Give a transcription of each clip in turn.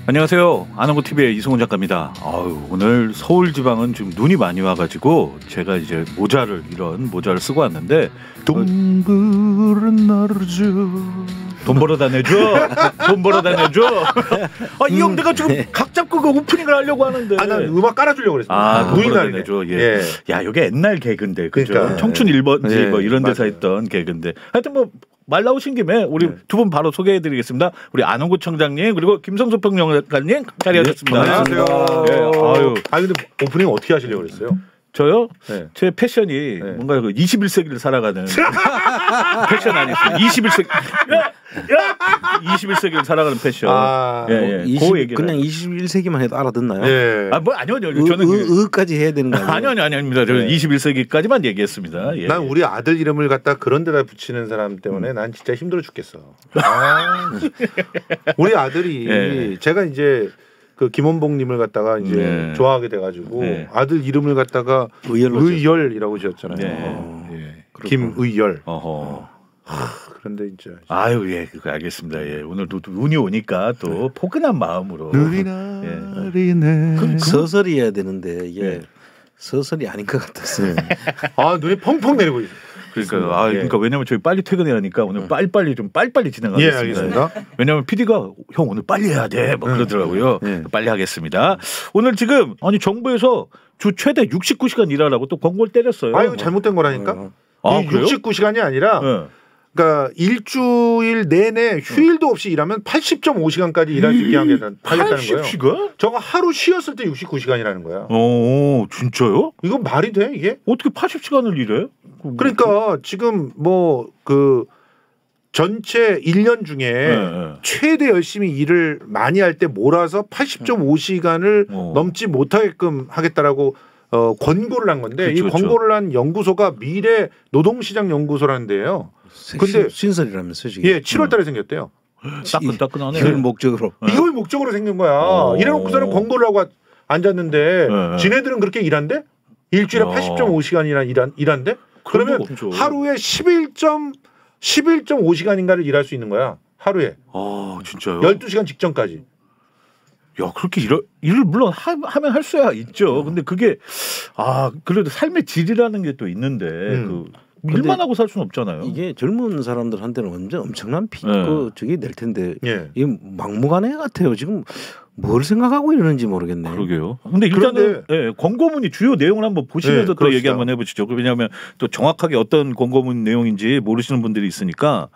안녕하세요. 아나고 TV의 이승훈 작가입니다. 오늘 서울 지방은 지금 눈이 많이 와가지고 제가 이제 이런 모자를 쓰고 왔는데 동그란 나르죠. 돈 벌어 다녀줘. 돈 벌어 다녀줘. 이 형 내가 지금 각 잡고 그 오프닝을 하려고 하는데. 난 음악 깔아주려고 그랬어. 돈 벌어 다녀줘. 예. 야, 이게 옛날 개그인데, 그죠? 그러니까. 청춘 1번지 뭐 이런 데서 맞아요. 했던 개그인데. 하여튼 뭐 말 나오신 김에 우리 두 분 바로 소개해드리겠습니다. 우리 안홍구 청장님 그리고 김성수 평론가님 자리하셨습니다. 안녕하세요. 아유. 근데 오프닝 어떻게 하시려고 그랬어요? 저요? 네. 제 패션이 뭔가 그 21세기를 살아가는 패션 아니었어요. 21세기를 살아가는 패션. 예. 그 얘기를. 그냥 21세기만 해도 알아듣나요? 예. 아니요. 저는 까지 해야 되는 거 아니에요? 아닙니다. 저는 21세기까지만 얘기했습니다. 예. 난 우리 아들 이름을 갖다 그런 데다 붙이는 사람 때문에 난 진짜 힘들어 죽겠어. 우리 아들이 제가 이제 그 김원봉님을 갖다가 이제 좋아하게 돼가지고 아들 이름을 갖다가 의열이라고 지었잖아요. 김의열. 그런데 이제 그거 알겠습니다. 예, 오늘도 눈이 오니까 또 포근한 마음으로 눈이 나리네. 서설이어야 되는데 이게 서설이 아닌 것 같았어요. 눈이 펑펑 내리고 있어요. 그러니까 왜냐면 저희 빨리 퇴근해야 하니까 오늘 빨리빨리 진행하겠습니다. 예, 알겠습니다. 왜냐면 PD가 형 오늘 빨리 해야 돼 막 그러더라고요. 빨리 하겠습니다. 오늘 지금 정부에서 주 최대 69시간 일하라고 또 권고를 때렸어요. 이거 잘못된 거라니까. 그래요? 69시간이 아니라 그러니까 일주일 내내 휴일도 없이 일하면 80.5시간까지 일할 수 있게 하겠다는 거예요. 80시간? 저거 하루 쉬었을 때 69시간이라는 거야. 진짜요? 이거 말이 돼 이게? 어떻게 80시간을 일해? 그러니까 지금 뭐 그 전체 1년 중에 최대 열심히 일을 많이 할 때 몰아서 80.5시간을 넘지 못하게끔 하겠다라고 권고를 한 건데 이 권고를 한 연구소가 미래 노동시장 연구소라는 데예요. 근데 신설이라면서 지금. 7월 달에 생겼대요. 따끈따끈하네. 이걸 목적으로. 이걸 목적으로 생긴 거야. 이래놓고서는 권고를 하고 앉았는데 지네들은 그렇게 일한대? 일주일에 80.5시간이나 일한대? 그러면 하루에 11.5시간인가를 일할 수 있는 거야. 하루에. 진짜요? 12시간 직전까지. 야, 그렇게 일을 물론 하면 할 수야 있죠. 근데 그게 그래도 삶의 질이라는 게 또 있는데 일만 하고 살 수는 없잖아요. 이게 젊은 사람들한테는 완전 엄청난 저게 낼 텐데 이게 막무가내 같아요. 지금 뭘 생각하고 이러는지 모르겠네. 그러게요. 근데 일단은 권고문이 주요 내용을 한번 보시면서 또 얘기 한번 해보시죠. 왜냐하면 또 정확하게 어떤 권고문 내용인지 모르시는 분들이 있으니까.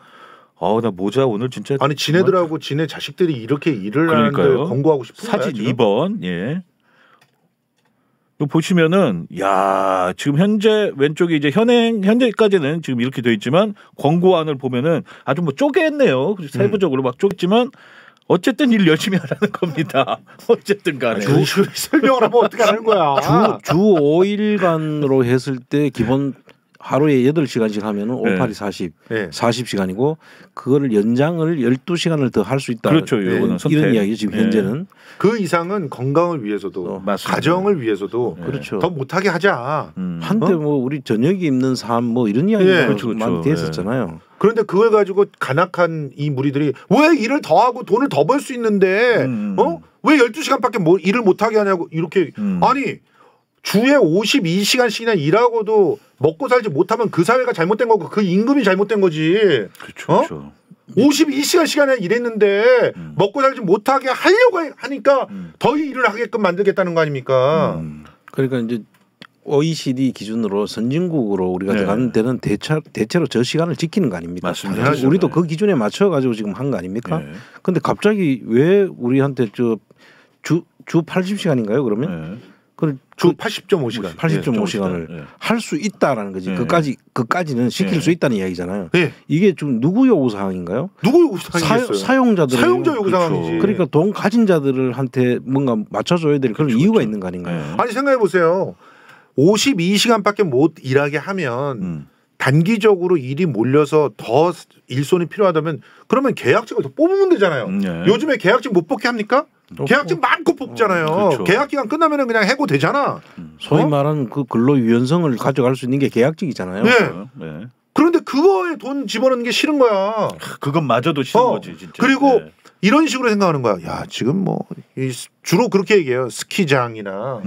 나 모자 오늘 진짜. 지네들하고 지네 자식들이 이렇게 일을 하는데 권고하고 싶은 거야. 사진 지금? 2번. 예. 이거 보시면은 지금 현재 왼쪽에 이제 현재까지는 지금 이렇게 돼 있지만 권고안을 보면은 아주 뭐 쪼개했네요. 세부적으로 막 쪼갰지만 어쨌든 일 열심히 하라는 겁니다. 어쨌든 간에. 설명을 하면 어떻게 하는 거야. 주 5일간으로 했을 때 기본 하루에 8시간씩 하면은 5, 8이 40시간이고 그거를 연장을 12시간을 더 할 수 있다. 그렇죠. 이런 이야기죠. 지금 현재는. 그 이상은 건강을 위해서도 가정을 위해서도 그렇죠. 더 못하게 하자. 한때 뭐 우리 저녁이 있는 삶 뭐 이런 이야기가 많이 됐었잖아요. 그런데 그걸 가지고 간악한 이 무리들이 왜 일을 더 하고 돈을 더 벌 수 있는데 왜 12시간밖에 일을 못하게 하냐고 이렇게 아니 주에 52시간씩이나 일하고도 먹고 살지 못하면 그 사회가 잘못된 거고 그 임금이 잘못된 거지. 그렇죠. 52시간에 일했는데 먹고 살지 못하게 하려고 하니까 더 일을 하게끔 만들겠다는 거 아닙니까? 그러니까 이제 OECD 기준으로 선진국으로 우리가 가는 데는 대체로 저 시간을 지키는 거 아닙니까? 맞습니다. 우리도 그 기준에 맞춰 가지고 지금 한 거 아닙니까? 근데 갑자기 왜 우리한테 주 80시간인가요? 그러면? 주 80.5시간. 80.5시간을 할 수 있다라는 거지. 그까지는 시킬 수 있다는 이야기잖아요. 이게 좀 누구 요구 사항인가요? 누구 요구 사항이겠어요? 사용자 요구 사항이지. 그러니까 돈 가진 자들한테 뭔가 맞춰줘야 될 그런 이유가 있는 거 아닌가요? 아니 생각해 보세요. 52시간밖에 못 일하게 하면 단기적으로 일이 몰려서 더 일손이 필요하다면 그러면 계약직을 더 뽑으면 되잖아요. 요즘에 계약직 못 뽑게 합니까? 계약직 많고 뽑잖아요. 그렇죠. 계약 기간 끝나면 그냥 해고 되잖아. 소위 말하는 그 근로 유연성을 가져갈 수 있는 게 계약직이잖아요. 그런데 그거에 돈 집어넣는 게 싫은 거야. 그건 마저도 싫은 거지. 진짜. 그리고 이런 식으로 생각하는 거야. 야 지금 뭐 주로 그렇게 얘기해요. 스키장이나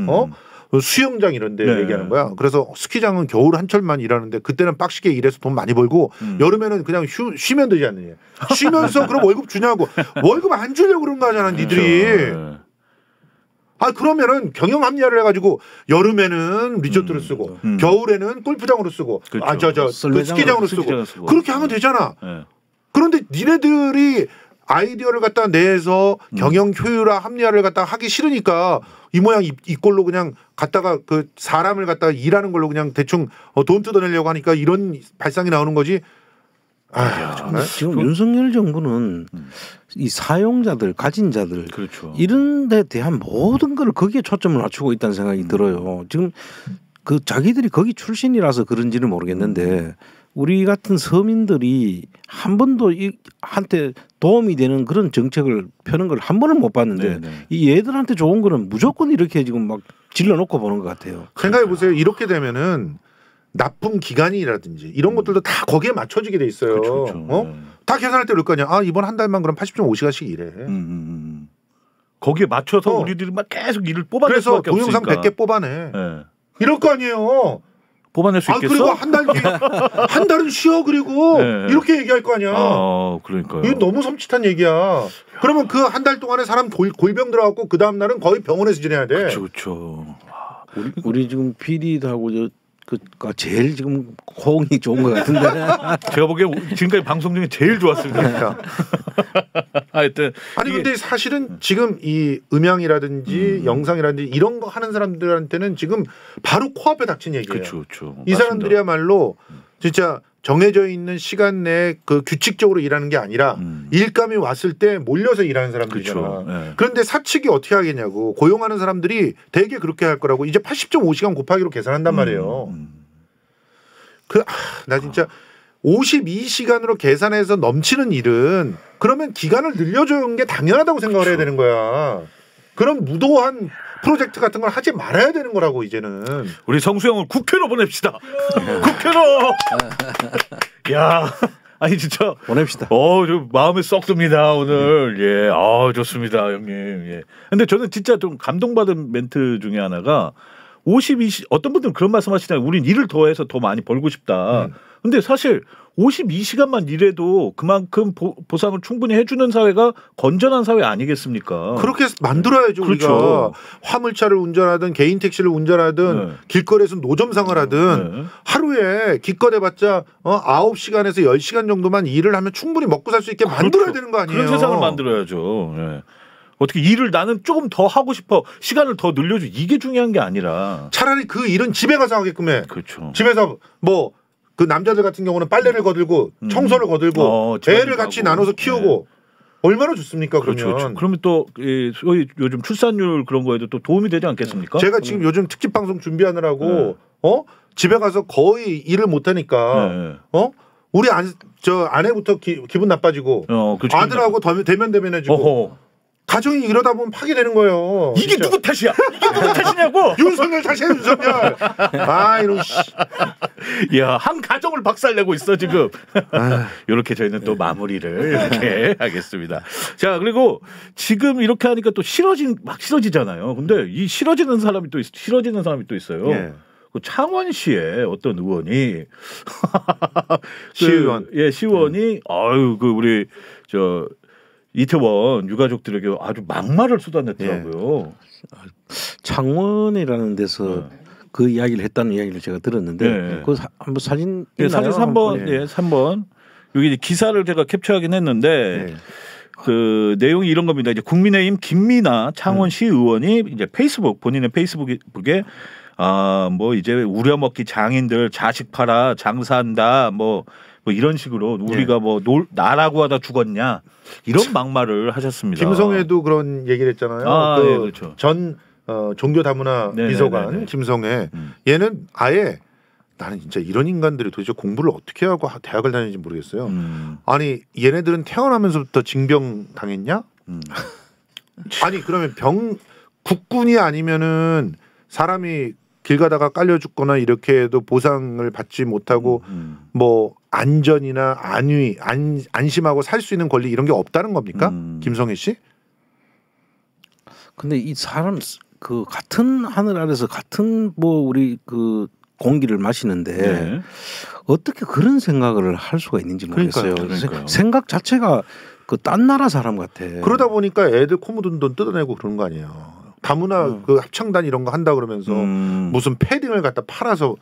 수영장 이런 데 얘기하는 거야. 그래서 스키장은 겨울 한철만 일하는데 그때는 빡시게 일해서 돈 많이 벌고 여름에는 그냥 쉬면 되지 않느냐. 쉬면서 그럼 월급 주냐고. 월급 안 주려고 그런 거잖아 니들이. 아 그러면은 경영 합리화를 해가지고 여름에는 리조트를 쓰고 겨울에는 골프장으로 쓰고 그 스키장으로 쓰고 그렇게 하면 되잖아. 그런데 니네들이 아이디어를 갖다 내서 경영 효율화 합리화를 갖다가 하기 싫으니까 이 모양 이 꼴로 그냥 갖다가 그 사람을 갖다가 일하는 걸로 그냥 대충 돈 뜯어내려고 하니까 이런 발상이 나오는 거지. 지금 윤석열 정부는 이 사용자들, 가진 자들 이런 데 대한 모든 걸 거기에 초점을 맞추고 있다는 생각이 들어요. 지금 그 자기들이 거기 출신이라서 그런지는 모르겠는데 우리 같은 서민들이 한 번도 한테 도움이 되는 그런 정책을 펴는 걸 한 번을 못 봤는데 이 얘들한테 좋은 거는 무조건 이렇게 지금 막 질러놓고 보는 것 같아요. 생각해 보세요. 이렇게 되면은 납품 기간이라든지 이런 것들도 다 거기에 맞춰지게 돼 있어요. 다 계산할 때 그럴 거 아니야. 아 이번 한 달만 그럼 80.5시간씩 일해. 거기에 맞춰서 우리들이 막 계속 일을 뽑아낼 수밖에 없으니까. 그래서 동영상 100개 뽑아내. 이럴 거 아니에요. 뽑아낼 수 있겠어? 그리고 한 달은 쉬어 그리고 이렇게 얘기할 거 아니야. 그러니까요. 이거 너무 섬찟한 얘기야. 그러면 그 한 달 동안에 사람 골병 들어갖고 그 다음 날은 거의 병원에서 지내야 돼. 그렇죠. 우리 지금 PD하고 그가 제일 지금 호응이 좋은 것 같은데. 제가 보기에 지금까지 방송 중에 제일 좋았습니다. 하여튼 아니 근데 사실은 지금 이 음향이라든지 영상이라든지 이런 거 하는 사람들한테는 지금 바로 코앞에 닥친 얘기예요. 그렇죠. 이 사람들이야말로 진짜 정해져 있는 시간 내에 그 규칙적으로 일하는 게 아니라 일감이 왔을 때 몰려서 일하는 사람들이잖아. 그런데 사측이 어떻게 하겠냐고. 고용하는 사람들이 되게 그렇게 할 거라고 이제 80.5시간 곱하기로 계산한단 말이에요. 나 진짜 52시간으로 계산해서 넘치는 일은 그러면 기간을 늘려주는 게 당연하다고 생각을 해야 되는 거야. 그런 무도한 프로젝트 같은 걸 하지 말아야 되는 거라고 이제는. 우리 성수형을 국회로 보냅시다. 국회로. 야, 아니 진짜 보냅시다. 좀 마음에 썩 듭니다 오늘. 예, 좋습니다 형님. 예. 근데 저는 진짜 좀 감동받은 멘트 중에 하나가 52시 어떤 분들은 그런 말씀하시잖아요. 우린 일을 더해서 더 많이 벌고 싶다. 근데 사실 52시간만 일해도 그만큼 보상을 충분히 해주는 사회가 건전한 사회 아니겠습니까? 그렇게 만들어야죠. 그렇죠. 우리가 화물차를 운전하든 개인 택시를 운전하든 길거리에서 노점상을 하든 하루에 기껏해봤자 9시간에서 10시간 정도만 일을 하면 충분히 먹고 살 수 있게 만들어야 되는 거 아니에요. 그런 세상을 만들어야죠. 예. 어떻게 일을 나는 조금 더 하고 싶어 시간을 더 늘려줘 이게 중요한 게 아니라 차라리 그 일은 집에 가서 하게끔 해. 그렇죠. 집에서 그 남자들 같은 경우는 빨래를 거들고 청소를 거들고 애를 같이 나눠서 키우고 얼마나 좋습니까? 그러면. 그렇죠. 그러면 또 요즘 출산율 그런 거에도 또 도움이 되지 않겠습니까? 제가 지금 요즘 특집 방송 준비하느라고 집에 가서 거의 일을 못 하니까 우리 아내부터 기분 나빠지고 아들하고 대면대면해지고 가정이 이러다 보면 파괴되는 거예요. 이게 진짜. 누구 탓이야? 이게 누구 탓이냐고? 윤석열 탓이야 윤석열. 이런 야, 한 가정을 박살내고 있어 지금. 이렇게 저희는 또 마무리를 이렇게 하겠습니다. 자, 그리고 지금 이렇게 하니까 또 막 싫어지잖아요. 근데 이 싫어지는 사람이 또 있어요. 그 창원시에 어떤 의원이 시의원이 우리 이태원 유가족들에게 아주 막말을 쏟아냈더라고요. 창원이라는 데서 그 이야기를 했다는 이야기를 제가 들었는데 그 한번 사진 사진 3번 여기 기사를 제가 캡처하긴 했는데 그 내용이 이런 겁니다. 이제 국민의힘 김민아 창원시 의원이 이제 본인의 페이스북에 이제 우려먹기 장인들 자식 팔아 장사한다 뭐 이런 식으로 우리가 나라고 하다 죽었냐 이런 막말을 하셨습니다. 김성애도 그런 얘기를 했잖아요. 그렇죠. 전 종교다문화 비서관 김성애 얘는 아예 나는 진짜 이런 인간들이 도대체 공부를 어떻게 하고 대학을 다니는지 모르겠어요. 아니 얘네들은 태어나면서부터 징병 당했냐? 아니 그러면 국군이 아니면은 사람이 길 가다가 깔려 죽거나 이렇게 해도 보상을 받지 못하고 안전이나 안위, 안심하고 살 수 있는 권리 이런 게 없다는 겁니까? 김성애 씨? 근데 이 사람 그 같은 하늘 아래서 같은 뭐 우리 그 공기를 마시는데 네. 어떻게 그런 생각을 할 수가 있는지 모르겠어요. 그러니까요. 생각 자체가 그 딴 나라 사람 같아. 그러다 보니까 애들 코 묻은 돈 뜯어내고 그런 거 아니에요. 다문화 그 합창단 이런 거 한다 그러면서 무슨 패딩을 갖다 팔아서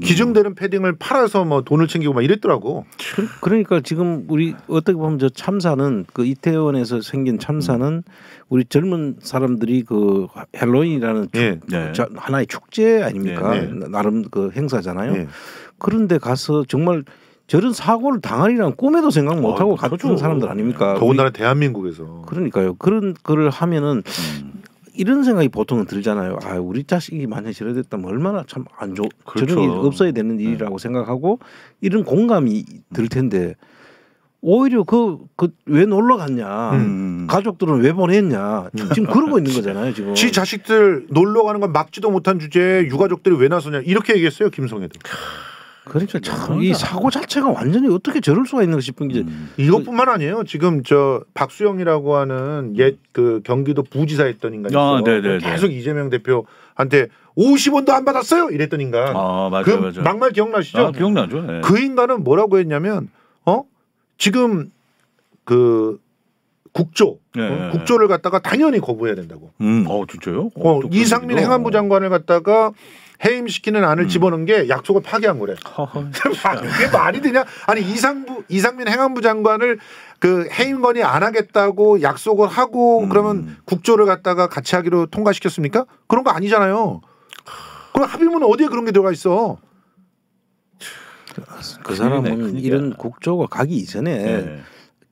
기증되는 패딩을 팔아서 뭐 돈을 챙기고 막 이랬더라고. 그러니까 지금 우리 어떻게 보면 저 참사는 그 이태원에서 생긴 참사는 우리 젊은 사람들이 그 헬로윈이라는 하나의 축제 아닙니까? 나름 그 행사잖아요. 그런데 가서 정말 저런 사고를 당하리란 꿈에도 생각 못하고 갔던 사람들 아닙니까? 더군다나 대한민국에서. 그러니까요. 그런 거를 하면은 이런 생각이 보통은 들잖아요. 아, 우리 자식이 만약 저래 됐다면 얼마나 참 안 좋. 저런 일 없어야 되는 일이라고 생각하고 이런 공감이 들 텐데 오히려 그 왜 놀러 갔냐. 가족들은 왜 보냈냐. 지금 그러고 있는 거잖아요. 지금. 지 자식들 놀러 가는 건 막지도 못한 주제에 유가족들이 왜 나서냐. 이렇게 얘기했어요. 김성애도. 그러니까 참 이 사고 자체가 완전히 어떻게 저럴 수가 있는가 싶은 게 이것뿐만 아니에요. 지금 저 박수영이라고 하는 옛 그 경기도 부지사 했던 인간이 있어. 계속 이재명 대표한테 50원도 안 받았어요. 이랬던 인간. 맞아, 그 맞아. 막말 기억나시죠? 기억나죠. 네. 그 인간은 뭐라고 했냐면 지금 그 국조를 갖다가 당연히 거부해야 된다고. 진짜요? 이상민 행안부 장관을 갖다가 해임시키는 안을 집어넣은 게 약속을 파기한 거래. 그게 말이 되냐? 아니 이상민 행안부 장관을 그 해임 건의 안 하겠다고 약속을 하고 그러면 국조를 갖다가 같이 하기로 통과시켰습니까? 그런 거 아니잖아요. 그럼 합의문 어디에 그런 게 들어가 있어? 그 사람은 이런 국조가 가기 이전에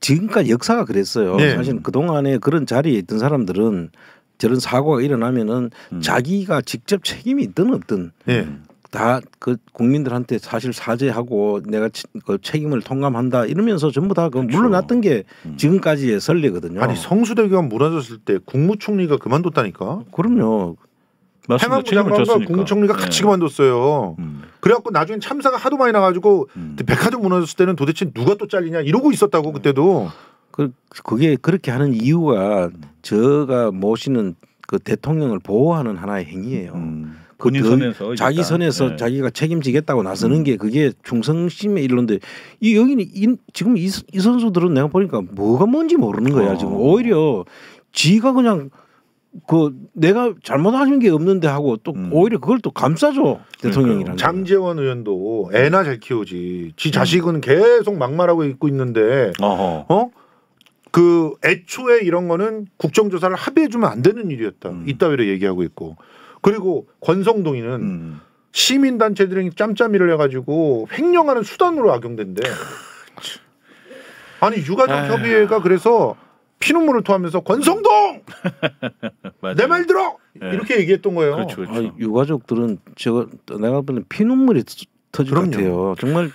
지금까지 역사가 그랬어요. 사실 그 동안에 그런 자리에 있던 사람들은 저런 사고가 일어나면은 자기가 직접 책임이 있든 없든 다 그 국민들한테 사실 사죄하고 내가 그 책임을 통감한다 이러면서 전부 다 그 물러났던 게 지금까지의 선례거든요. 아니 성수대교가 무너졌을 때 국무총리가 그만뒀다니까. 그럼요. 행안부 장관과 국무총리가 같이 그만뒀어요. 그래갖고 나중에 참사가 하도 많이 나가지고 백화점 무너졌을 때는 도대체 누가 또 잘리냐 이러고 있었다고 그때도. 그게 그렇게 하는 이유가 저가 모시는 그 대통령을 보호하는 하나의 행위예요. 본인 선에서 자기 선에서 자기가 책임지겠다고 나서는 게 그게 충성심의 일론데 여기는 지금 이 선수들은 내가 보니까 뭐가 뭔지 모르는 거야. 지금 오히려 지가 그냥 그 내가 잘못하는 게 없는데 하고 또 오히려 그걸 또 감싸줘 대통령이라는. 장제원 의원도 애나 잘 키우지. 지 자식은 계속 막말하고 있고 있는데 그 애초에 이런 거는 국정조사를 합의해주면 안 되는 일이었다. 이따위로 얘기하고 있고. 그리고 권성동이는 시민단체들이 짬짬이를 해가지고 횡령하는 수단으로 악용된대. 아니 유가족협의회가 그래서 피눈물을 토하면서 권성동! 내 말 들어! 이렇게 얘기했던 거예요. 그렇죠. 아니, 유가족들은 내가 보는 피눈물이 터질 것 같아요. 정말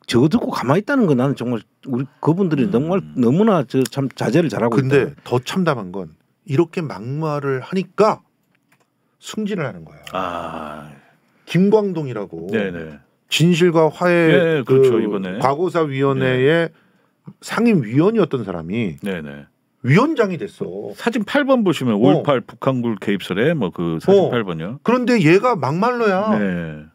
저거 듣고 가만히 있다는 건 나는 정말 우리 그분들이 너무나 참 자제를 잘하고 있다. 근데 더 참담한 건 이렇게 막말을 하니까 승진을 하는 거야. 김광동이라고 진실과 화해 그렇죠, 이번에. 과거사위원회의 상임위원이었던 사람이 위원장이 됐어. 사진 8번 보시면 5.18 북한군 개입설에 뭐 그 사진 8번이요. 그런데 얘가 막말로야.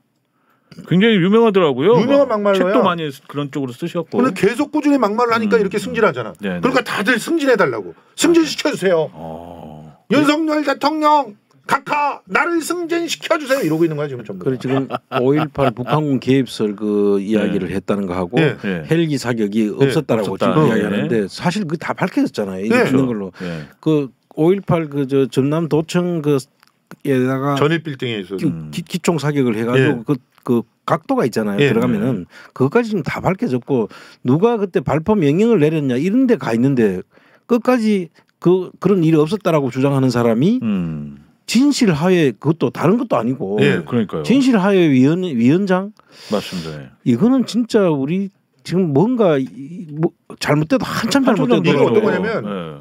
굉장히 유명하더라고요. 유명한 막말로야. 책도 많이 그런 쪽으로 쓰셨고. 근데 계속 꾸준히 막말을 하니까 이렇게 승진하잖아. 그러니까 다들 승진해달라고. 승진시켜주세요. 윤석열 대통령 각하 나를 승진시켜주세요. 이러고 있는 거야 지금 전부. 그래 지금 5.18 북한군 개입설 그 이야기를 했다는 거 하고 헬기 사격이 없었다라고 지금 이야기하는데 사실 그 다 밝혀졌잖아요. 이게 있는 걸로. 그 5.18 그 저 전남 도청 그에다가 전일 빌딩에서 기총 사격을 해가지고 그 각도가 있잖아요. 들어가면은 그것까지 지금 다 밝혀졌고 누가 그때 발포 명령을 내렸냐 이런 데 가 있는데 끝까지 그런 일이 없었다라고 주장하는 사람이 진실하에 그것도 다른 것도 아니고 그러니까요. 진실하에 위원장 맞습니다. 이거는 진짜 우리 지금 뭔가 잘못돼도 한참 잘못돼도 이거 어떤 거냐면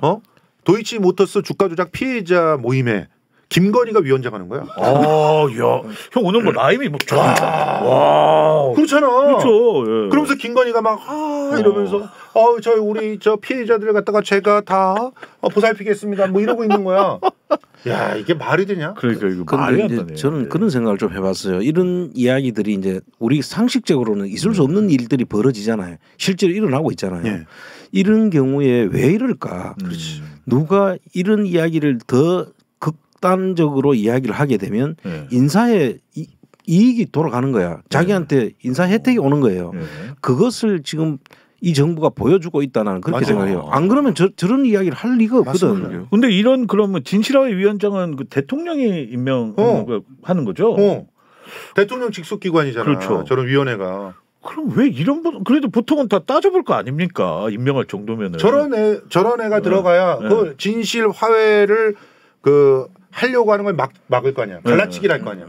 도이치 모터스 주가 조작 피해자 모임에 김건희가 위원장 하는 거야. 야, 형 오늘 뭐 라임이 뭐 와, 그렇잖아. 그렇죠. 예. 그러면서 김건희가 막 이러면서 저희 우리 저 피해자들 갖다가 제가 다 보살피겠습니다. 뭐 이러고 있는 거야. 야, 이게 말이 되냐? 그러니까 이거 말이 안 되네. 저는 그런 생각을 좀 해봤어요. 이런 이야기들이 이제 우리 상식적으로는 있을 수 없는 일들이 벌어지잖아요. 실제로 일어나고 있잖아요. 예. 이런 경우에 왜 이럴까? 누가 이런 이야기를 더 극단적으로 이야기를 하게 되면 인사에 이익이 돌아가는 거야. 자기한테 인사 혜택이 오는 거예요. 그것을 지금 이 정부가 보여주고 있다는 그렇게 생각해요. 안 그러면 저런 이야기를 할 리가 없거든. 근데 이런 그러면 진실화의 위원장은 그 대통령이 임명하는 거죠? 대통령 직속 기관이잖아. 그렇죠. 저런 위원회가. 그럼 왜 이런 그래도 보통은 다 따져볼 거 아닙니까? 임명할 정도면은. 저런 애가 들어가야 그 진실 화해를 하려고 하는 걸 막을 거 아니야. 갈라치기를 할 거 아니야.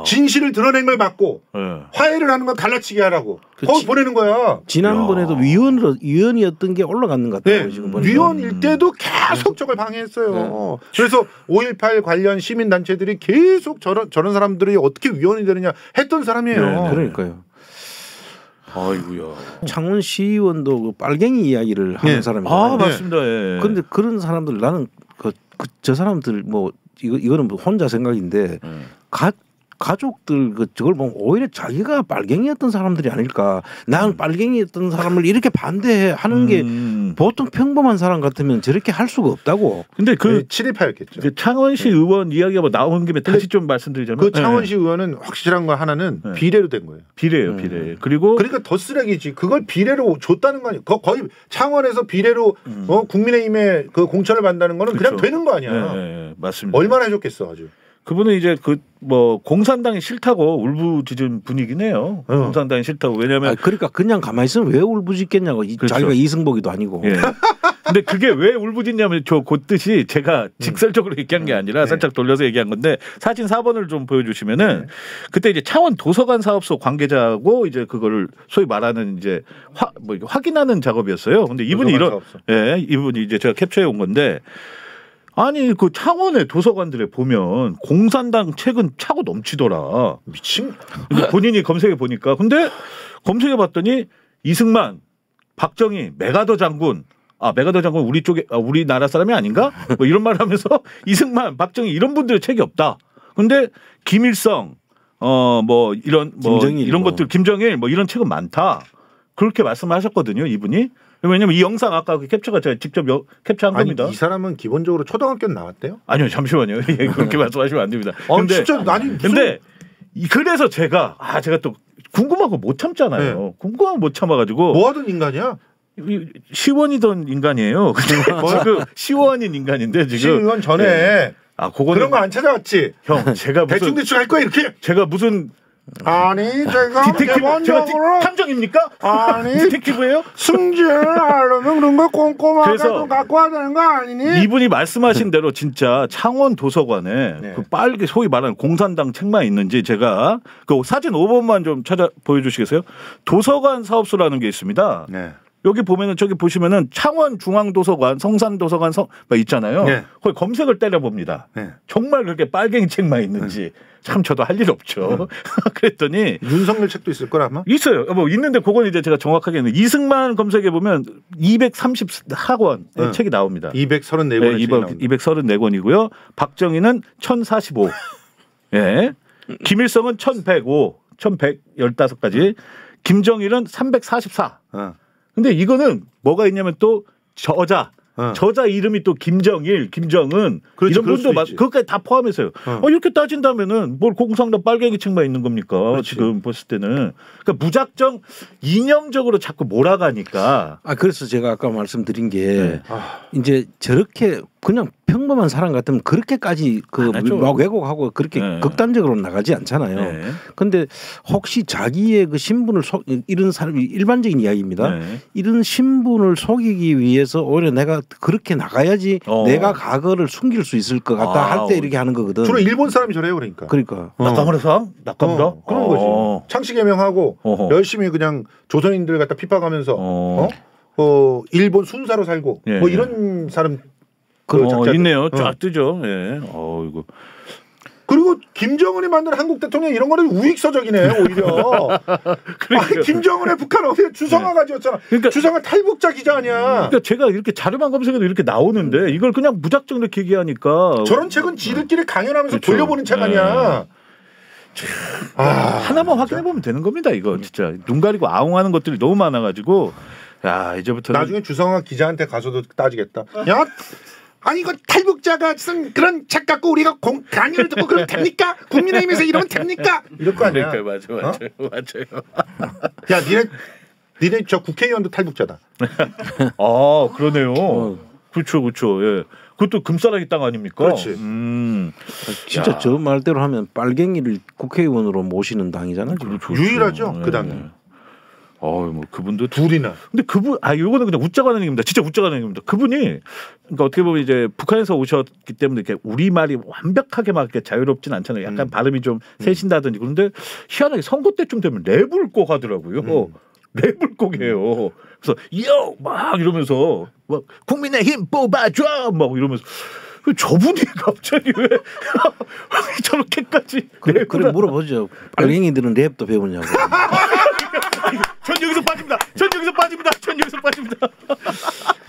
진실을 드러낸 걸 막고 화해를 하는 걸 갈라치기 하라고. 거기 보내는 거야. 지난번에도 위원이었던 게 올라가는 것 같아요. 네. 지금 위원일 때도 계속 저걸 방해했어요. 그래서 5.18 관련 시민단체들이 계속 저런 사람들이 어떻게 위원이 되느냐 했던 사람이에요. 그러니까요. 아이고야. 창원 시의원도 그 빨갱이 이야기를 하는 사람이잖아요. 맞습니다. 예. 그런데 그런 사람들 나는 저 사람들 뭐 이거는 뭐 혼자 생각인데 가족들 저걸 보면 오히려 자기가 빨갱이였던 사람들이 아닐까. 나는 빨갱이였던 사람을 이렇게 반대하는 게 보통 평범한 사람 같으면 저렇게 할 수가 없다고. 근데 친일파였겠죠. 창원시 의원 이야기가 나온 김에 다시 좀 말씀드리자면 그 창원시 의원은 확실한 거 하나는 비례로 된 거예요. 비례예요, 비례. 그리고 그러니까 더 쓰레기지. 그걸 비례로 줬다는 거 아니에요. 거의 창원에서 비례로 국민의힘에 그 공천을 받는다는 거는 그냥 되는 거 아니야. 네, 맞습니다. 얼마나 해줬겠어, 아주. 그분은 이제 공산당이 싫다고 울부짖은 분이긴 해요. 공산당이 싫다고. 왜냐하면 그러니까 그냥 가만히 있으면 왜 울부짖겠냐고. 그렇죠. 자기가 이승복이도 아니고. 예. 근데 그게 왜 울부짖냐면 그 뜻이 제가 직설적으로 얘기한 게 아니라 살짝 돌려서 얘기한 건데 사진 4번을 좀 보여주시면은 그때 이제 창원 도서관 사업소 관계자하고 이제 그거를 소위 말하는 이제 확인하는 작업이었어요. 근데 이분이 이분이 이제 제가 캡처해 온 건데. 아니 그 창원의 도서관들에 보면 공산당 책은 차고 넘치더라. 미친. 본인이 검색해 보니까 근데 검색해 봤더니 이승만, 박정희, 메가더 장군. 메가더 장군 우리 쪽에 우리나라 사람이 아닌가? 뭐 이런 말을 하면서 이승만, 박정희 이런 분들의 책이 없다. 근데 김일성, 이런 것들 김정일 뭐 이런 책은 많다. 그렇게 말씀하셨거든요, 이분이. 왜냐면 이 영상 아까 그 캡처가 제가 직접 캡처한 겁니다. 이 사람은 기본적으로 초등학교 나왔대요? 아니요, 잠시만요. 그렇게 말씀하시면 안 됩니다. 근데 그래서 제가 또 궁금한 거 못 참잖아요. 궁금한 거 못 참아가지고. 뭐 하던 인간이야? 시원이던 인간이에요. 지금 시원인 인간인데 지금. 시의원 전에. 그런 거 안 찾아왔지. 형, 제가 무슨 대충 할 거야 이렇게. 제가 무슨. 아니 제가 기본적으로 탐정입니까? 아니 디텍티브예요? 승진을 하려면 그런 거 꼼꼼하게 좀 갖고 와야 되는 거 아니니? 이분이 말씀하신 대로 진짜 창원 도서관에 그 빨개 소위 말하는 공산당 책만 있는지 제가 그 사진 5번만 좀 찾아 보여주시겠어요? 도서관 사업소라는 게 있습니다. 여기 보면은 저기 보시면은 창원 중앙도서관, 성산도서관 있잖아요. 거기 검색을 때려봅니다. 정말 그렇게 빨갱이 책만 있는지 참 저도 할 일 없죠. 그랬더니 윤석열 책도 있을 거라 아마? 있어요. 뭐 있는데 그건 이제 제가 정확하게는 이승만 검색해 보면 230학원 책이 나옵니다. 234권. 234권이고요. 박정희는 1045. 예. 김일성은 1105, 1115까지. 김정일은 344. 근데 이거는 뭐가 있냐면 또 저자 이름이 또 김정일, 김정은 이런 분도 그것까지 다 포함해서요. 이렇게 따진다면은 뭘 공산당 빨갱이 책만 있는 겁니까? 지금 봤을 때는. 그러니까 무작정 이념적으로 자꾸 몰아가니까. 그래서 제가 아까 말씀드린 게 이제 저렇게 그냥 평범한 사람 같으면 그렇게까지 막 왜곡하고 그렇게 극단적으로 나가지 않잖아요. 그런데 혹시 자기의 그 신분을 이런 사람이 일반적인 이야기입니다. 이런 신분을 속이기 위해서 오히려 내가 그렇게 나가야지 내가 과거를 숨길 수 있을 것 같다 할 때 이렇게 하는 거거든. 주로 일본 사람이 저래요, 그러니까. 낙감으로서 낙감다 그런 거지. 창씨 개명하고 열심히 그냥 조선인들 갖다 핍박하면서 일본 순사로 살고 뭐 이런 사람. 있네요. 쫙 뜨죠. 예. 이거. 그리고 김정은이 만든 한국 대통령 이런 거는 우익서적이네 오히려. 아니, 김정은의 북한 어떻게 주성아가 지었잖아. 그러니까 주성아 탈북자 기자 아니야. 그러니까 제가 이렇게 자료만 검색해도 이렇게 나오는데 이걸 그냥 무작정 이렇게 얘기하니까 저런 책은 지들끼리 강연하면서 돌려보는 책 아니야. 하나만 확인해 보면 되는 겁니다. 이거 진짜 눈 가리고 아웅하는 것들이 너무 많아가지고 야 이제부터 나중에 주성아 기자한테 가서도 따지겠다. 야. 아니 이거 탈북자가 쓴 그런 책 갖고 우리가 강연을 듣고 그러면 됩니까? 국민의힘에서 이러면 됩니까? 이럴 거 아니야. 그러니까 맞아요. 야 니네 저 국회의원도 탈북자다. 그러네요. 그렇죠. 예. 그것도 금싸라기 땅 아닙니까? 그렇지. 진짜 저 말대로 하면 빨갱이를 국회의원으로 모시는 당이잖아요. 그렇죠. 유일하죠 그 당이. 뭐 그분도 둘이나. 근데 그분 요거는 그냥 웃자고 하는 얘기입니다. 진짜 웃자고 하는 얘기입니다. 그분이 그러니까 어떻게 보면 이제 북한에서 오셨기 때문에 이렇게 우리 말이 완벽하게 막 이렇게 자유롭진 않잖아요. 약간 발음이 좀 새신다든지 그런데 희한하게 선거 때쯤 되면 랩을 꼭 하더라고요. 랩을 꼭 해요. 그래서 요 막 이러면서 막 국민의힘 뽑아줘 막 이러면서. 저분이 갑자기 왜 저렇게까지 그래 물어보죠. 빨갱이들은 랩도 배우냐고. 전 여기서 빠집니다.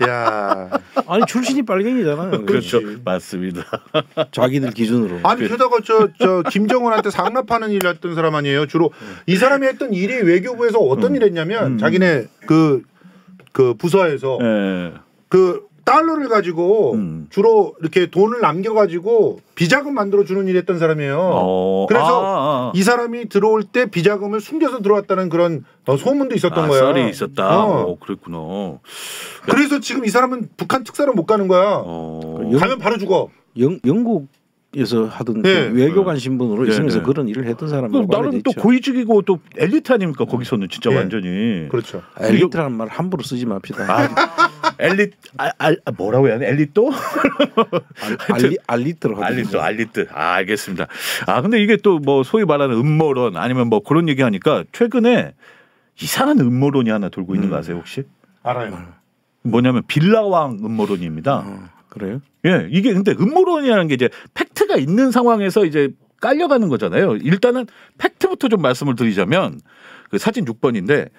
야, 아니 출신이 빨갱이잖아요. 그렇죠, 맞습니다. 자기들 기준으로. 아니 게다가 저 김정은한테 상납하는 일을 했던 사람 아니에요. 주로 이 사람이 했던 일이 외교부에서 어떤 일을 했냐면 자기네 그 부서에서 그 달러를 가지고 주로 이렇게 돈을 남겨가지고 비자금 만들어 주는 일 했던 사람이에요. 그래서 이 사람이 들어올 때 비자금을 숨겨서 들어왔다는 그런 소문도 있었던 거야. 썰이 있었다. 그랬구나. 그래서 지금 이 사람은 북한 특사로 못 가는 거야. 가면 바로 죽어. 영국에서 하던 외교관 신분으로 있으면서 그런 일을 했던 사람이고 나름 또 고위직이고 또 엘리트 아닙니까? 거기서는 진짜 완전히. 그렇죠. 엘리트라는 말 함부로 쓰지 맙시다. 엘리트 뭐라고 해야 돼? 엘리또? 알리트로 하죠. 알리트. 알겠습니다. 근데 이게 또 뭐 소위 말하는 음모론 아니면 뭐 그런 얘기 하니까 최근에 이상한 음모론이 하나 돌고 있는 거 아세요 혹시? 알아요. 뭐냐면 빌라왕 음모론입니다. 그래요? 예, 이게 근데 음모론이라는 게 이제 팩트가 있는 상황에서 이제 깔려가는 거잖아요. 일단은 팩트부터 좀 말씀을 드리자면 그 사진 6번인데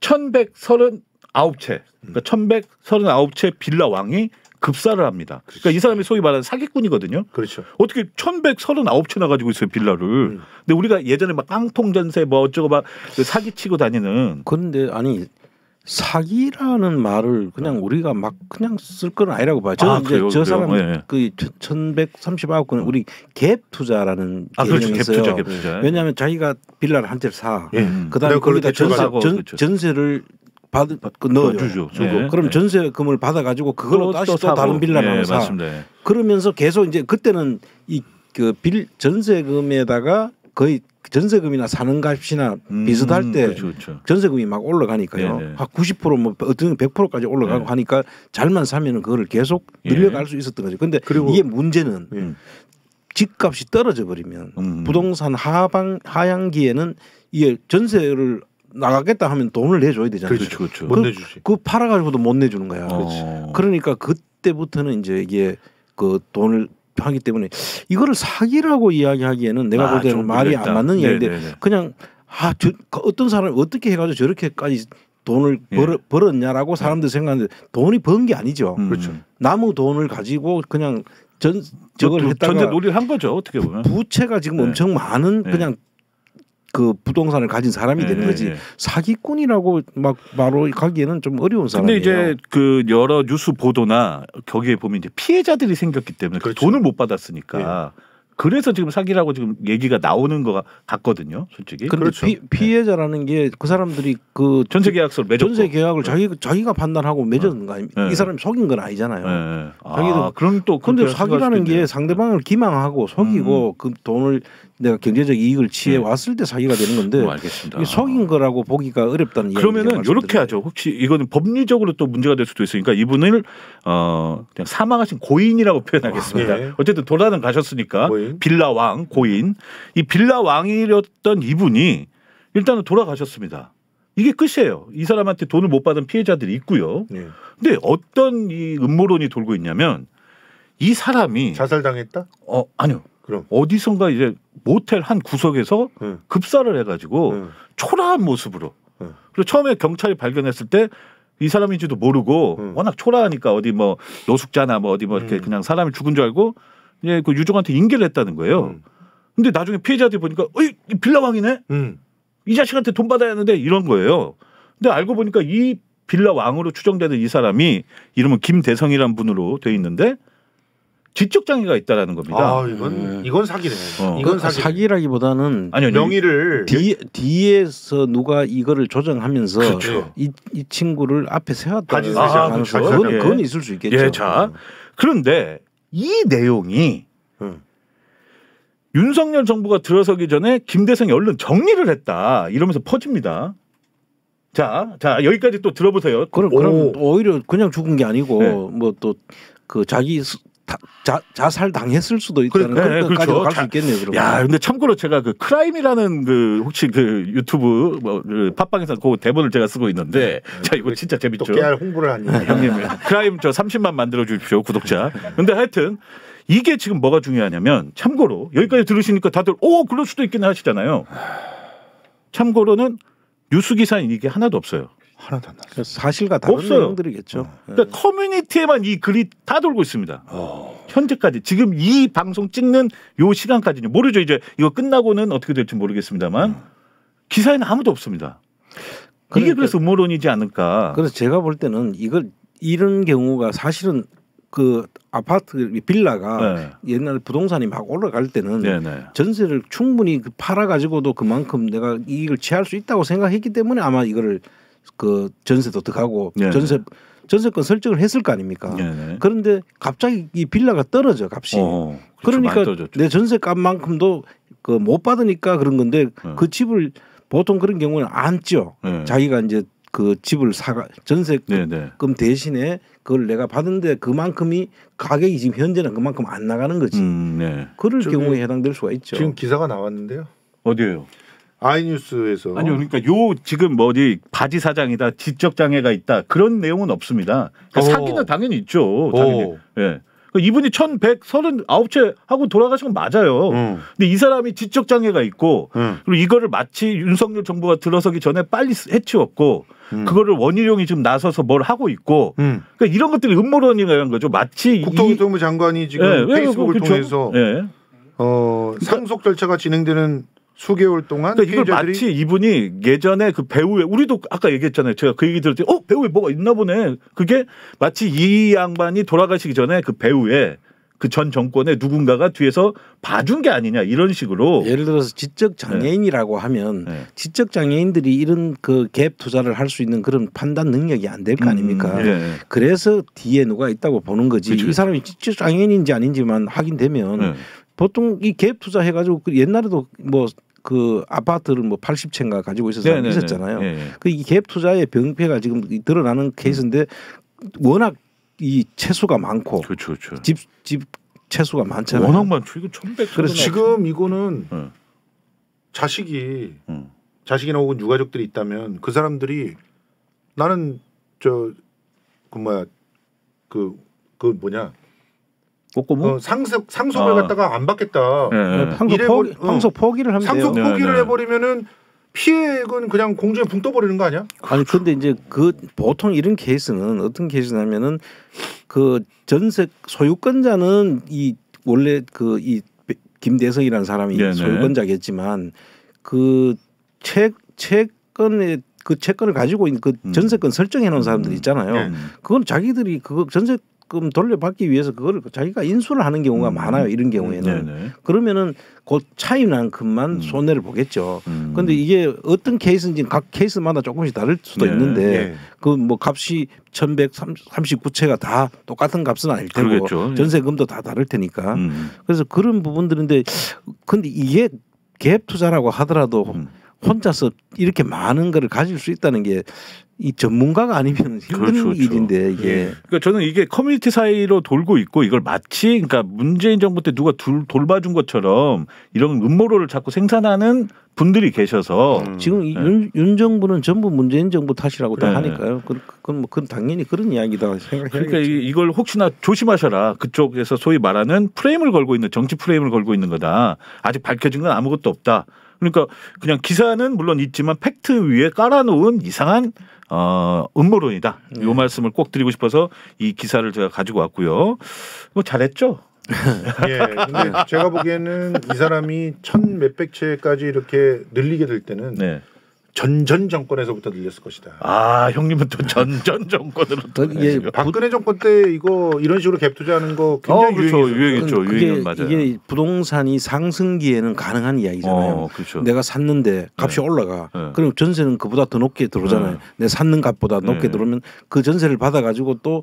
1139채, 그러니까 1139채 빌라 왕이 급사를 합니다. 그러니까 이 사람이 소위 말하는 사기꾼이거든요. 그렇죠. 어떻게 1139채나 가지고 있어요 빌라를. 근데 우리가 예전에 막 깡통 전세 뭐 어쩌고 막 사기치고 다니는. 그런데 아니. 사기라는 말을 그냥 우리가 막 그냥 쓸 건 아니라고 봐요. 저 사람 그 1139건 우리 갭 투자라는 개념이 있어요. 갭 투자. 왜냐하면 자기가 빌라를 한 채를 사. 그다음에 거기다 전세를 넣어요. 주죠. 그럼 전세금을 받아가지고 그걸로 다시 또 다른 빌라를 하나 사. 맞습니다. 그러면서 계속 이제 그때는 이 그 전세금에다가 거의 전세금이나 사는 값이나 비슷할 때 그렇죠. 전세금이 막 올라가니까요. 한 90% 뭐 어떤 100%까지 올라가고 하니까 잘만 사면은 그거를 계속 늘려갈 수 있었던 거죠. 근데 이게 문제는 집값이 떨어져 버리면 부동산 하향기에는 이게 전세를 나가겠다 하면 돈을 내줘야 되잖아요. 그렇죠. 못 내주지. 그 팔아가지고도 못 내주는 거야. 그러니까 그때부터는 이제 이게 그 돈을 하기 때문에 이거를 사기라고 이야기하기에는 내가 볼 때는 말이 안 맞는 이야기인데 그냥 어떤 사람이 어떻게 해가지고 저렇게까지 돈을 벌었냐라고 사람들이 생각하는데 돈이 번 게 아니죠. 그렇죠. 남의 돈을 가지고 그냥 저걸 했다가 전세 놀이를 한 거죠. 어떻게 보면 부채가 지금 엄청 많은 그냥 그 부동산을 가진 사람이 되는 거지 사기꾼이라고 막 바로 가기에는 좀 어려운 사람이에요. 근데 이제 그 여러 뉴스 보도나 거기에 보면 이제 피해자들이 생겼기 때문에 그렇죠. 돈을 못 받았으니까 그래서 지금 사기라고 지금 얘기가 나오는 것 같거든요, 솔직히. 그런데 그렇죠. 피해자라는 게 그 사람들이 그 전세 계약서를 맺었고 전세 계약을 자기가 판단하고 맺은 거 아닙니까? 이 사람이 속인 건 아니잖아요. 그럼 또 근데 사기라는 게 상대방을 기망하고 속이고 그 돈을 내가 경제적 이익을 취해 왔을 때 사기가 되는 건데 알겠습니다. 이게 속인 거라고 보기가 어렵다는 이야기죠. 그러면은 이렇게 하죠. 혹시 이거는 법리적으로 또 문제가 될 수도 있으니까 이분을 그냥 사망하신 고인이라고 표현하겠습니다. 어쨌든 돌아는 가셨으니까 빌라 왕 고인. 이 빌라 왕이었던 이분이 일단은 돌아가셨습니다. 이게 끝이에요. 이 사람한테 돈을 못 받은 피해자들이 있고요. 근데 어떤 이 음모론이 돌고 있냐면 이 사람이 자살당했다? 아니요. 그럼 어디선가 이제 모텔 한 구석에서 급사를 해가지고 초라한 모습으로. 그리고 처음에 경찰이 발견했을 때 이 사람인지도 모르고 워낙 초라하니까 어디 뭐 노숙자나 뭐 어디 뭐 이렇게 그냥 사람이 죽은 줄 알고 이제 그 유족한테 인계를 했다는 거예요. 근데 나중에 피해자들이 보니까 이 빌라왕이네. 이 자식한테 돈 받아야 하는데 이런 거예요. 근데 알고 보니까 이 빌라왕으로 추정되는 이 사람이 이름은 김대성이라는 분으로 돼 있는데 지적 장애가 있다라는 겁니다. 아, 이건 사기네. 이건 사기라기보다는 아니요, 명의를 뒤에서 누가 이거를 조정하면서 그렇죠. 이 친구를 앞에 세웠다는 가능성. 그건 있을 수 있겠죠. 예, 자, 그런데 이 내용이 윤석열 정부가 들어서기 전에 김대성이 얼른 정리를 했다 이러면서 퍼집니다. 자 여기까지 또 들어보세요. 그럼 오히려 그냥 죽은 게 아니고 뭐 또 그 자기 자살 당했을 수도 있다는 것까지 갈 수 있겠네요. 그러면. 야, 근데 참고로 제가 그 크라임이라는 그 혹시 그 유튜브 그 팟빵에서 그 대본을 제가 쓰고 있는데 자 이거 진짜 재밌죠. 또 깨알 홍보를 하니 형님 크라임 저 30만 만들어 주십시오 구독자. 근데 하여튼 이게 지금 뭐가 중요하냐면 참고로 여기까지 들으시니까 다들 그럴 수도 있겠네 하시잖아요. 참고로는 뉴스 기사에 이게 하나도 없어요. 하나도 안 났어요. 사실과 다른 없어요. 내용들이겠죠. 그러니까 커뮤니티에만 이 글이 다 돌고 있습니다. 현재까지 지금 이 방송 찍는 요 시간까지는 모르죠. 이제 이거 끝나고는 어떻게 될지 모르겠습니다만 기사에는 아무도 없습니다. 이게 그래서 음모론이지 않을까. 그래서 제가 볼 때는 이런 경우가 사실은 그 아파트 빌라가 옛날 부동산이 막 올라갈 때는 전세를 충분히 팔아 가지고도 그만큼 내가 이익을 취할 수 있다고 생각했기 때문에 아마 이거를 그 전세도 들어가고 전세권 설정을 했을 거 아닙니까? 그런데 갑자기 이 빌라가 떨어져 값이. 그러니까 내 전세값만큼도 그 못 받으니까 그런 건데 그 집을 보통 그런 경우는 안 쪄. 자기가 이제 그 집을 전세금 대신에 그걸 내가 받은데 그만큼이 가격이 지금 현재는 그만큼 안 나가는 거지. 그럴 경우에 해당될 수가 있죠. 지금 기사가 나왔는데요. 어디에요? 아이뉴스에서. 아니요, 그러니까 요 지금 어디 바지 사장이다, 지적 장애가 있다 그런 내용은 없습니다. 그러니까 사기는 당연히 있죠. 당연히. 예. 이분이 1139채 하고 돌아가신 건 맞아요. 근데 이 사람이 지적 장애가 있고 그리고 이거를 마치 윤석열 정부가 들어서기 전에 빨리 해치웠고 그거를 원희룡이 지금 나서서 뭘 하고 있고 그러니까 이런 것들이 음모론이라는 거죠. 마치 국토교통부 장관이 지금 페이스북을 통해서 상속 절차가 진행되는 수개월 동안 그러니까 이걸 마치 이분이 예전에 그 배우에 우리도 아까 얘기했잖아요. 제가 그 얘기 들을 때 배우에 뭐가 있나 보네. 그게 마치 이 양반이 돌아가시기 전에 그 배우에 그 전 정권의 누군가가 뒤에서 봐준 게 아니냐 이런 식으로. 예를 들어서 지적 장애인이라고 하면 지적 장애인들이 이런 그 갭 투자를 할 수 있는 그런 판단 능력이 안 될 거 아닙니까? 그래서 뒤에 누가 있다고 보는 거지. 그치. 이 사람이 지적 장애인인지 아닌지만 확인되면 보통 이 갭 투자 해가지고 옛날에도 뭐 그 아파트를 뭐 80채인가 가지고 있었잖아요. 그 이 갭 투자의 병폐가 지금 드러나는 케이스인데 워낙 이 채수가 많고 그렇죠. 집 채수가 많잖아요. 워낙 많죠. 이거 1100. 그래서 지금 이거는 자식이나 혹은 유가족들이 있다면 그 사람들이 나는 그 뭐냐 꼬꼬무 상속을 갖다가 안 받겠다. 상속 포기를 하면 상속 포기를 해버리면은 피해액은 그냥 공중에 붕 떠버리는 거 아니야? 아니 근데 이제 그 보통 이런 케이스는 어떤 케이스냐면은 그 전세 소유권자는 이 원래 그 이 김대성이라는 사람이 소유권자겠지만 그 채권의 그 채권을 가지고 있는 그 전세권 설정해 놓은 사람들이 있잖아요. 그건 자기들이 그거 전세금 돌려받기 위해서 그거를 자기가 인수를 하는 경우가 많아요. 이런 경우에는. 그러면은 그 차이만큼만 손해를 보겠죠. 그런데 이게 어떤 케이스인지 각 케이스마다 조금씩 다를 수도 있는데 그 뭐 값이 1139채가 다 똑같은 값은 아닐 테고 그러겠죠. 전세금도 다 다를 테니까. 그래서 그런 부분들인데 근데 이게 갭 투자라고 하더라도 혼자서 이렇게 많은 거를 가질 수 있다는 게 이 전문가가 아니면 힘든 그렇죠. 일인데 이게. 예. 그러니까 저는 이게 커뮤니티 사이로 돌고 있고 이걸 마치 그러니까 문재인 정부 때 누가 돌봐준 것처럼 이런 음모론을 자꾸 생산하는 분들이 계셔서 지금 윤 정부는 전부 문재인 정부 탓이라고 다 하니까요. 그건 당연히 그런 이야기다 생각해야겠죠. 그러니까 이걸 혹시나 조심하셔라. 그쪽에서 소위 말하는 프레임을 걸고 있는 정치 프레임을 걸고 있는 거다. 아직 밝혀진 건 아무것도 없다. 그러니까 그냥 기사는 물론 있지만 팩트 위에 깔아놓은 이상한 음모론이다. 이 말씀을 꼭 드리고 싶어서 이 기사를 제가 가지고 왔고요. 뭐 잘했죠. 예, 근데 제가 보기에는 이 사람이 1000 몇백 채까지 이렇게 늘리게 될 때는 네. 전전 정권에서부터 늘렸을 것이다. 아, 형님은 또 전전 정권으로 또 예, 박근혜 정권 때 이거 이런 식으로 갭 투자하는 거 굉장히 그렇죠. 유행했죠. 유행은 맞아요. 이게 부동산이 상승기에는 가능한 이야기잖아요. 그렇죠. 내가 샀는데 값이 올라가. 그럼 전세는 그보다 더 높게 들어오잖아요. 내가 샀는 값보다 높게 들어오면 그 전세를 받아가지고 또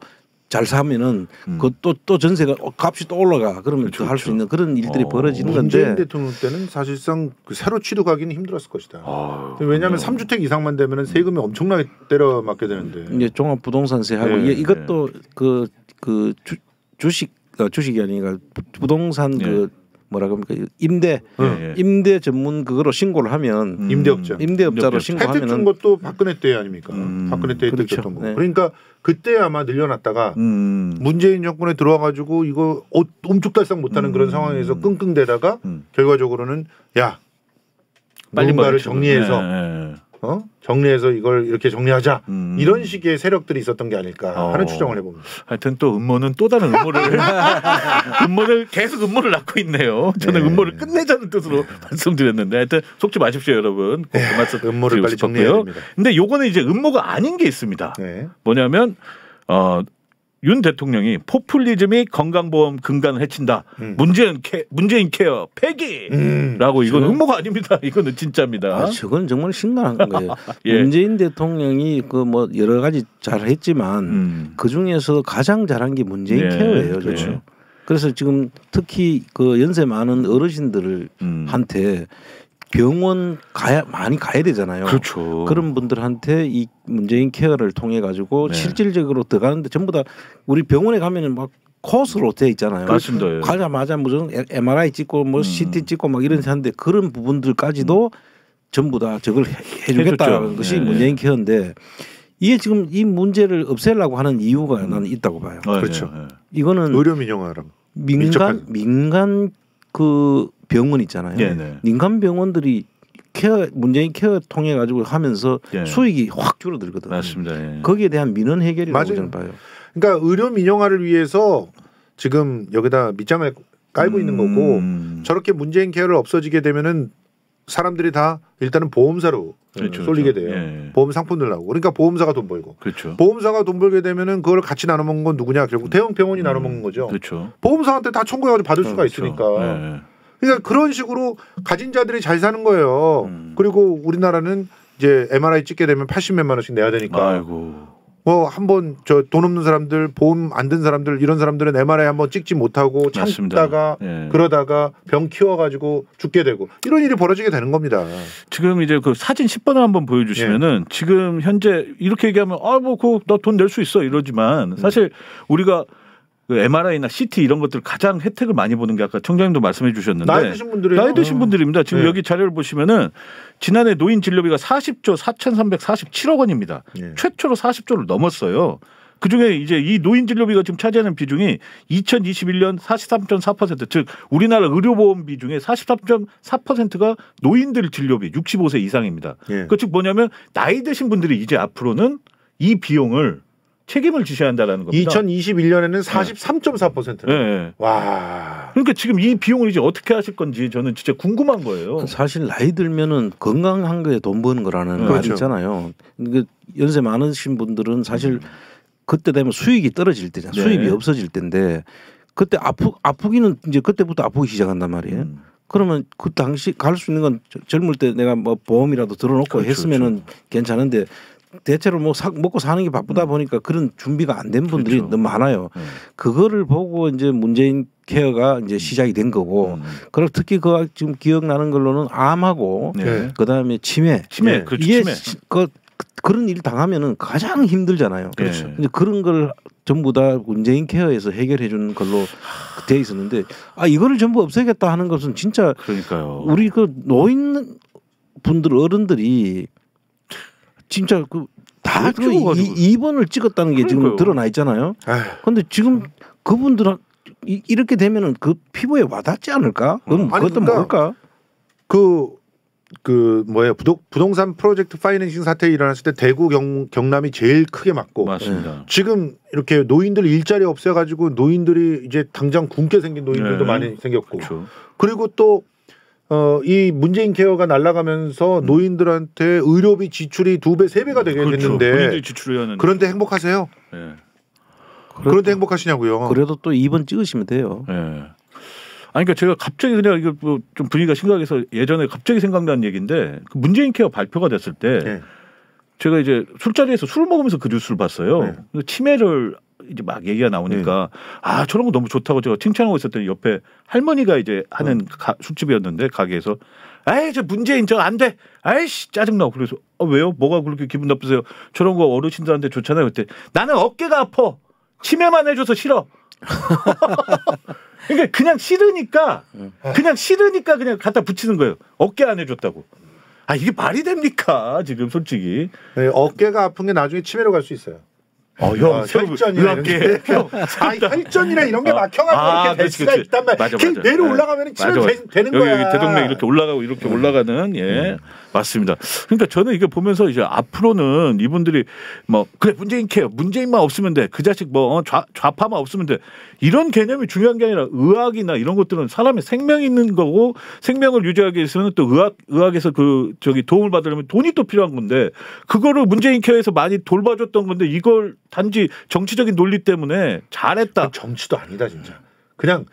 잘 사면은 그 또 전세가 값이 또 올라가. 그러면 그렇죠, 할 수 있는 그런 일들이 벌어지는 건데. 문재인 대통령 때는 사실상 그 새로 취득하기는 힘들었을 것이다. 왜냐하면 3주택 이상만 되면은 세금이 엄청나게 때려 맞게 되는데. 이제 종합부동산세하고 이것도 그 주식이 아니라 부동산 그 뭐라 그럽니까 임대 전문 그거로 신고를 하면 임대업자로 신고하면은 혜택 준 것도 박근혜 때 아닙니까? 박근혜 때 혜택 줬던 거. 그러니까 그때 아마 늘려놨다가 문재인 정권에 들어와가지고 이거 엄죽달싹 못하는 그런 상황에서 끙끙대다가 결과적으로는 야 누군가를 정리해서 정리해서 이걸 이렇게 정리하자 이런 식의 세력들이 있었던 게 아닐까 하는 추정을 해봅니다. 하여튼 또 음모는 또 다른 음모를 계속 음모를 낳고 있네요. 저는 음모를 끝내자는 뜻으로 말씀드렸는데 하여튼 속지 마십시오 여러분. 꼭 그 말씀 음모를 빨리 정리해야 됩니다. 근데 요거는 이제 음모가 아닌 게 있습니다. 뭐냐면 윤 대통령이 포퓰리즘이 건강보험 근간을 해친다. 문재인 케어 폐기라고 이건 음모가 아닙니다. 이거는 진짜입니다. 저건 정말 심각한 거예요. 문재인 대통령이 그 뭐 여러 가지 잘했지만 그 중에서 가장 잘한 게 문재인 케어예요. 그렇죠. 그래서 지금 특히 그 연세 많은 어르신들한테 병원 많이 가야 되잖아요. 그렇죠. 그런 분들한테 이 문재인 케어를 통해 가지고 실질적으로 들어가는데 전부 다 우리 병원에 가면은 막 코스로 돼 있잖아요. 맞습니다. 가자마자 무슨 MRI 찍고 뭐 CT 찍고 막 이런 하는데 그런 부분들까지도 전부 다 저걸 해주겠다는 것이 문재인 케어인데 이게 지금 이 문제를 없애려고 하는 이유가 나는 있다고 봐요. 그렇죠. 이거는 의료 민영화랑 민간 그 병원 있잖아요. 민간 병원들이 문재인 케어 통해 가지고 하면서 수익이 확 줄어들거든요. 맞습니다. 거기에 대한 민원 해결이라고 저는 봐요. 그러니까 의료 민영화를 위해서 지금 여기다 밑장을 깔고 있는 거고 저렇게 문재인 케어를 없어지게 되면은 사람들이 다 일단은 보험사로 쏠리게 돼요. 보험 상품들 나오고. 그러니까 보험사가 돈 벌고. 보험사가 돈 벌게 되면은 그걸 같이 나눠 먹는 건 누구냐? 결국 대형 병원이 나눠 먹는 거죠. 보험사한테 다 청구해가지고 받을 수가 있으니까. 그러니까 그런 식으로 가진 자들이 잘 사는 거예요. 그리고 우리나라는 이제 MRI 찍게 되면 80몇만 원씩 내야 되니까. 뭐 한번 저 돈 없는 사람들, 보험 안 든 사람들 이런 사람들은 MRI 한번 찍지 못하고 참다가 그러다가 병 키워가지고 죽게 되고 이런 일이 벌어지게 되는 겁니다. 지금 이제 그 사진 10번을 한번 보여주시면은 지금 현재 이렇게 얘기하면 뭐 그거 너 돈 낼 수 있어 이러지만 사실 우리가 그 MRI나 CT 이런 것들 가장 혜택을 많이 보는 게 아까 청장님도 말씀해 주셨는데 나이 드신 분들입니다. 지금 여기 자료를 보시면은 지난해 노인 진료비가 40조 4,347억 원입니다. 최초로 40조를 넘었어요. 그중에 이제 이 노인 진료비가 지금 차지하는 비중이 2021년 43.4%, 즉 우리나라 의료보험 비중의 43.4%가 노인들 진료비 65세 이상입니다. 그 즉 뭐냐면 나이 드신 분들이 이제 앞으로는 이 비용을 책임을 지셔야 한다라는 겁니다. 2021년에는 43.4%. 와. 그러니까 지금 이 비용을 이제 어떻게 하실 건지 저는 진짜 궁금한 거예요. 사실 나이 들면은 건강한 거에 돈 버는 거라는 말이 있잖아요. 연세 많으신 분들은 사실 그때 되면 수익이 떨어질 때잖아요. 수입이 없어질 때인데 그때 아프기는 이제 그때부터 아프기 시작한단 말이에요. 그러면 그 당시 갈 수 있는 건 젊을 때 내가 뭐 보험이라도 들어놓고 했으면은 괜찮은데 대체로 뭐 먹고 사는 게 바쁘다 보니까 그런 준비가 안 된 분들이 너무 많아요. 그거를 보고 이제 문재인 케어가 이제 시작이 된 거고, 그리고 특히 지금 기억나는 걸로는 암하고 그다음에 치매. 이게 그 그런 일 당하면은 가장 힘들잖아요. 그렇죠. 근데 그런 걸 전부 다 문재인 케어에서 해결해 주는 걸로 돼 있었는데 이거를 전부 없애겠다 하는 것은 진짜 그러니까요. 우리 그 노인 분들 어른들이 진짜 다 입원을 찍었다는 게 지금 드러나 있잖아요. 그런데 지금 그분들은 이렇게 되면은 그 피부에 와닿지 않을까? 그건 그것도 뭘까? 뭐예요? 부동산 프로젝트 파이낸싱 사태 일어났을 때 대구 경남이 제일 크게 맞고 맞습니다. 지금 이렇게 노인들 일자리 없애가지고 노인들이 이제 당장 굶게 생긴 노인들도 많이 생겼고 그렇죠. 그리고 또 이 문재인 케어가 날아가면서 노인들한테 의료비 지출이 2배, 3배가 되게 됐는데 그런데 행복하세요? 네. 그런데 행복하시냐고요? 그래도 또 2번 찍으시면 돼요. 네. 아니 그러니까 제가 갑자기 그냥 이거 뭐 좀 분위기가 심각해서 예전에 갑자기 생각난 얘기인데 그 문재인 케어 발표가 됐을 때 제가 이제 술자리에서 술을 먹으면서 그 뉴스를 봤어요. 치매를 이제 막 얘기가 나오니까 저런 거 너무 좋다고 제가 칭찬하고 있었더니 옆에 할머니가 이제 하는 술집이었는데 가게에서 저 문재인 저 안 돼. 아이씨 짜증나고 그래서 왜요? 뭐가 그렇게 기분 나쁘세요? 저런 거 어르신들한테 좋잖아요. 그때 나는 어깨가 아파. 치매만 해줘서 싫어. 그러니까 그냥 싫으니까 그냥 갖다 붙이는 거예요. 어깨 안 해줬다고. 이게 말이 됩니까 지금 솔직히. 네, 어깨가 아픈 게 나중에 치매로 갈 수 있어요. 혈전이나 이런 게 혈전이나 이런 게 막혀가지고 이렇게 될 수가 있단 말이야. 맞아. 내로 올라가면 치매 되는 거야. 여기 대동맥 이렇게 올라가고 이렇게 올라가는 맞습니다. 그러니까 저는 이게 보면서 이제 앞으로는 이분들이 뭐 그래 문재인 케어 문재인만 없으면 돼. 그 자식 뭐 좌파만 없으면 돼. 이런 개념이 중요한 게 아니라 의학이나 이런 것들은 사람의 생명이 있는 거고 생명을 유지하기 위해서는 또 의학에서 도움을 받으려면 돈이 또 필요한 건데 그거를 문재인 케어에서 많이 돌봐줬던 건데 이걸 단지 정치적인 논리 때문에 잘했다. 정치도 아니다 진짜. 그냥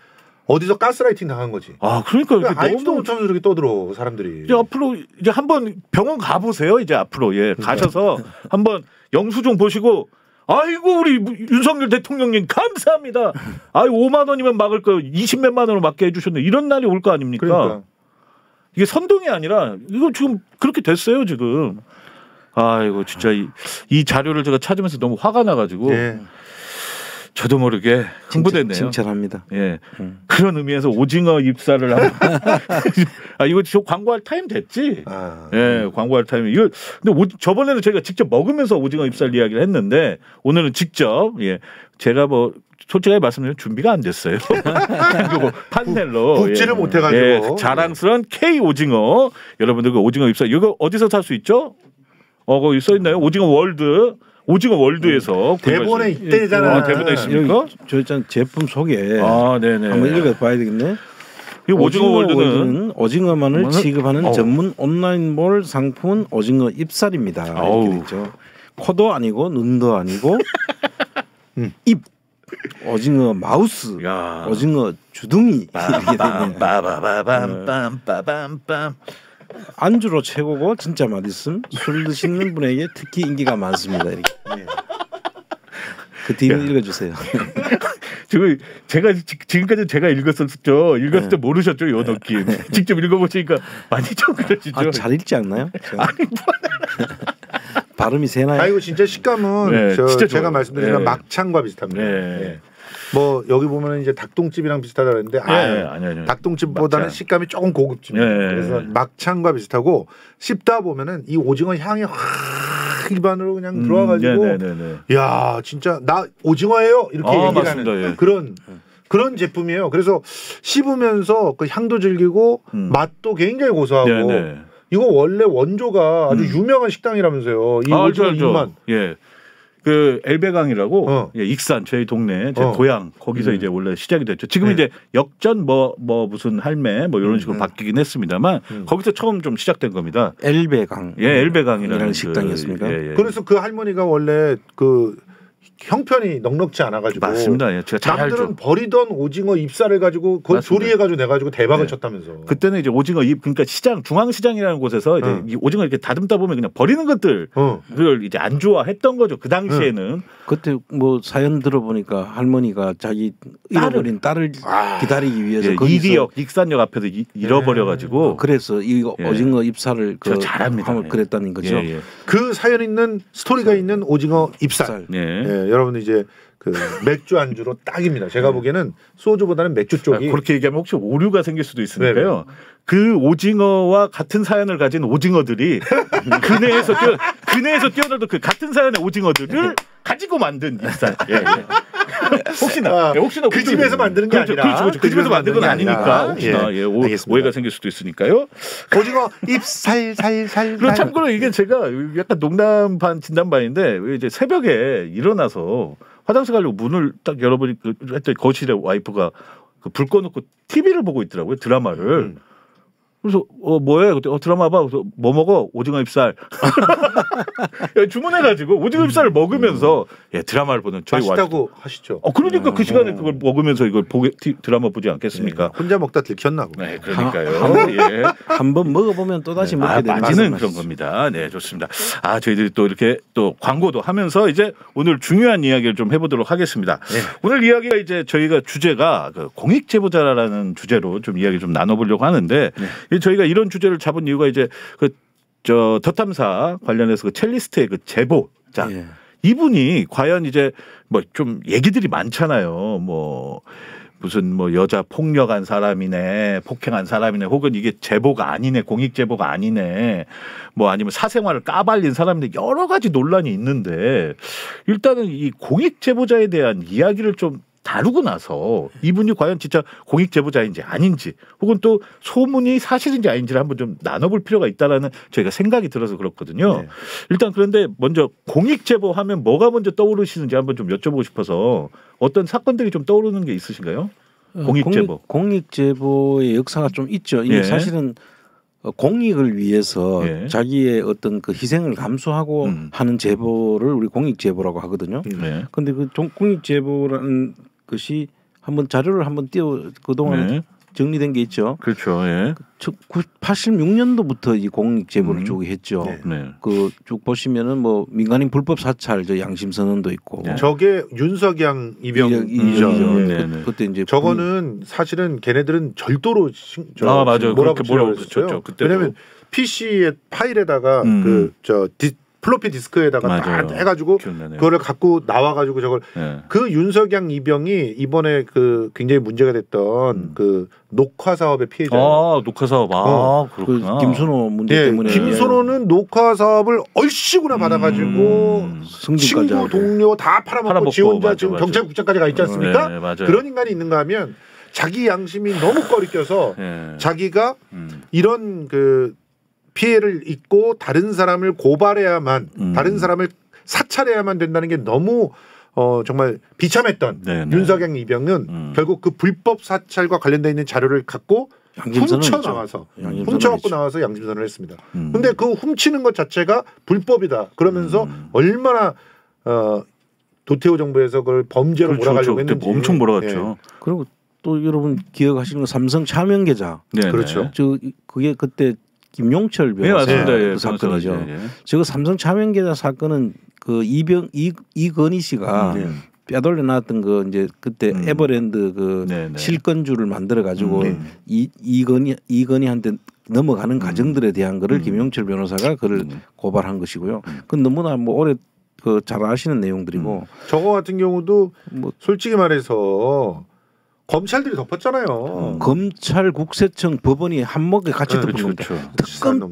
어디서 가스라이팅 당한 거지. 그러니까 알지도 못하면서 이렇게 떠들어 사람들이. 이제 앞으로 이제 한번 병원 가보세요. 이제 앞으로 가셔서 한번 영수증 보시고 아이고 우리 윤석열 대통령님 감사합니다. 5만 원이면 막을 거 20몇만 원으로 막게 해주셨네. 이런 날이 올 거 아닙니까? 그러니까. 이게 선동이 아니라 이거 지금 그렇게 됐어요 지금. 이거 진짜 이 자료를 제가 찾으면서 너무 화가 나가지고 저도 모르게 흥분됐네요. 칭찬합니다. 그런 의미에서 오징어 입사를 한번 이거 저 광고할 타임 됐지? 광고할 타임. 이거 근데 저번에는 저희가 직접 먹으면서 오징어 입살 이야기를 했는데 오늘은 직접 제가 뭐 솔직하게 말씀드리면 준비가 안 됐어요. 판넬로 굽지를 못해가지고 자랑스러운 K 오징어 여러분들 그 오징어 입살 이거 어디서 살 수 있죠? 거기 써 있나요? 오징어 월드에서 대본에 있대잖아. 대본에 있습니까? 저 일단 제품 소개 네네. 한번 읽어봐야 되겠네. 이 오징어 월드는 오징어만을 취급하는 전문 온라인몰 상품은 오징어 입살입니다. 이렇게 되죠. 코도 아니고 눈도 아니고 입 오징어 마우스 오징어 주둥이 이렇게 되네요. 빠바바밤빰빰빰빰 안주로 최고고 진짜 맛있음. 술 드시는 분에게 특히 인기가 많습니다. 이렇게. 그 뒤를 읽어주세요. 제가 지금까지 제가 읽었었죠. 읽었을 때 모르셨죠, 요 느낌. 직접 읽어보시니까 많이 좀 그러시죠. 잘 읽지 않나요? 발음이 세나요? 이거 진짜 식감은 진짜 제가 말씀드린 막창과 비슷합니다. 뭐 여기 보면 이제 닭똥집이랑 비슷하다 그랬는데 아니요. 닭똥집보다는 막창. 식감이 조금 고급집니다. 그래서 막창과 비슷하고 씹다 보면은 이 오징어 향이 확 입안으로 그냥 들어와가지고 야 진짜 나 오징어예요 이렇게 얘기하는 그런 제품이에요. 그래서 씹으면서 그 향도 즐기고 맛도 굉장히 고소하고 이거 원래 원조가 아주 유명한 식당이라면서요. 이 오징어 입만. 그 엘베강이라고 익산 저희 동네 제 고향 거기서 이제 원래 시작이 됐죠. 지금 이제 역전 뭐 무슨 할매 뭐 이런 식으로 바뀌긴 했습니다만 거기서 처음 좀 시작된 겁니다. 엘베강. 엘베강이라는 식당이었습니까? 그래서 그 할머니가 원래 그 형편이 넉넉지 않아가지고 맞습니다. 예, 제가 잘 남들은 알죠. 버리던 오징어 잎살을 가지고 그걸 조리해가지고 내가지고 대박을 쳤다면서. 그때는 이제 오징어 잎 그러니까 시장 중앙시장이라는 곳에서 이제 이 오징어 이렇게 다듬다 보면 그냥 버리는 것들 그걸 이제 안 좋아했던 거죠. 그 당시에는. 그때 뭐 사연 들어보니까 할머니가 자기 잃어버린 딸을 기다리기 위해서 이리역 익산역 앞에서 잃어버려가지고 그래서 이 오징어 잎살을 잘합니다. 그랬다는 거죠. 그 사연 있는 스토리가 있는 오징어 잎살. 여러분 이제 그 맥주 안주로 딱입니다. 제가 보기에는 소주보다는 맥주 쪽이 그렇게 얘기하면 혹시 오류가 생길 수도 있으니까요. 그 오징어와 같은 사연을 가진 오징어들이 근해에서 뛰어들도 그 같은 사연의 오징어들을 가지고 만든 잎살. 혹시나 그 집에서 만드는 게 아니라 그렇죠. 그 집에서 만든 건 아니니까 혹시나 오해가 생길 수도 있으니까요. 오징어 잎살 살살. 그리고 참고로 이게 제가 약간 농담 반 진담 반인데 이제 새벽에 일어나서 화장실 가려고 문을 딱 열어보니 했더니 거실에 와이프가 불 꺼놓고 TV를 보고 있더라고요. 드라마를. 그래서 뭐해? 그때 드라마 봐. 그래서 뭐 먹어? 오징어 ип살. 주문해가지고 오징어 ип살을 먹으면서 드라마를 보는 저희 맛있다고 와이프. 하시죠. 그러니까 그 시간에 그걸 먹으면서 이걸 드라마 보지 않겠습니까? 혼자 먹다 들켰나? 네, 그러니까요. 한번 먹어보면 또 다시 먹게 되는 맛있는 그런 겁니다. 네, 좋습니다. 저희들이 또 이렇게 또 광고도 하면서 이제 오늘 중요한 이야기를 좀 해보도록 하겠습니다. 오늘 이야기가 이제 저희가 주제가 그 공익 제보자라는 주제로 좀 이야기 좀 나눠보려고 하는데. 저희가 이런 주제를 잡은 이유가 이제 더 탐사 관련해서 그 첼리스트의 그 제보자 이분이 과연 이제 뭐 좀 얘기들이 많잖아요. 뭐 무슨 뭐 여자 폭력한 사람이네, 폭행한 사람이네, 혹은 이게 제보가 아니네, 공익 제보가 아니네, 뭐 아니면 사생활을 까발린 사람인데 여러 가지 논란이 있는데 일단은 이 공익 제보자에 대한 이야기를 좀 다루고 나서 이분이 과연 진짜 공익 제보자인지 아닌지 혹은 또 소문이 사실인지 아닌지를 한번 좀 나눠볼 필요가 있다라는 저희가 생각이 들어서 그렇거든요. 일단 그런데 먼저 공익 제보하면 뭐가 먼저 떠오르시는지 한번 좀 여쭤보고 싶어서 어떤 사건들이 좀 떠오르는 게 있으신가요? 공익 제보. 공익 제보의 역사가 좀 있죠. 이게 사실은 공익을 위해서 자기의 어떤 그 희생을 감수하고 하는 제보를 우리 공익 제보라고 하거든요. 그런데 그 공익 제보라는 것이 한번 자료를 한번 그동안 정리된 게 있죠. 그렇죠. 86년도부터 이 공익 제보를 쭉 했죠. 그 쭉 보시면은 뭐 민간인 불법 사찰 양심 선언도 있고. 저게 윤석양 이병이죠. 그때 이제 저거는 사실은 걔네들은 절도로 맞아요. 뭐라고 붙였죠. 왜냐하면 PC의 파일에다가 플로피 디스크에다가 딱 해가지고 그거를 갖고 나와가지고 저걸 그 윤석양 이병이 이번에 그 굉장히 문제가 됐던 그 녹화 사업의 피해자예요. 녹화 사업. 그렇구나. 그 김순호 문제 때문에. 김순호는 녹화 사업을 얼씨구나 받아가지고 친구 동료 다 팔아먹고 지 혼자 지금 경찰국장까지 가 있지 않습니까? 그런 인간이 있는가 하면 자기 양심이 너무 꺼리껴서 자기가 이런 그 피해를 입고 다른 사람을 고발해야만 다른 사람을 사찰해야만 된다는 게 너무 정말 비참했던 윤석양 이병은 결국 그 불법 사찰과 관련돼 있는 자료를 갖고 훔쳐갖고 나와서 양심선언을 했습니다. 그런데 그 훔치는 것 자체가 불법이다. 그러면서 얼마나 도태우 정부에서 그걸 범죄로 몰아가려고 했는지 엄청 몰아갔죠. 그리고 또 여러분 기억하시는 거 삼성 차명 계좌. 그렇죠. 그게 그때 김용철 변호사 그 사건이죠. 저거 삼성 차명 계좌 사건은 그 이건희 씨가 빼돌려 놨던 그 이제 그때 에버랜드 그 실건주를 만들어 가지고 이건희한테 넘어가는 과정들에 대한 거를 김용철 변호사가 그를 고발한 것이고요. 그건 너무나 뭐 오래 그 잘 아시는 내용들이고 저거 같은 경우도 뭐 솔직히 말해서 검찰들이 덮었잖아요. 검찰, 국세청, 법원이 한몫에 같이 덮은 겁니다.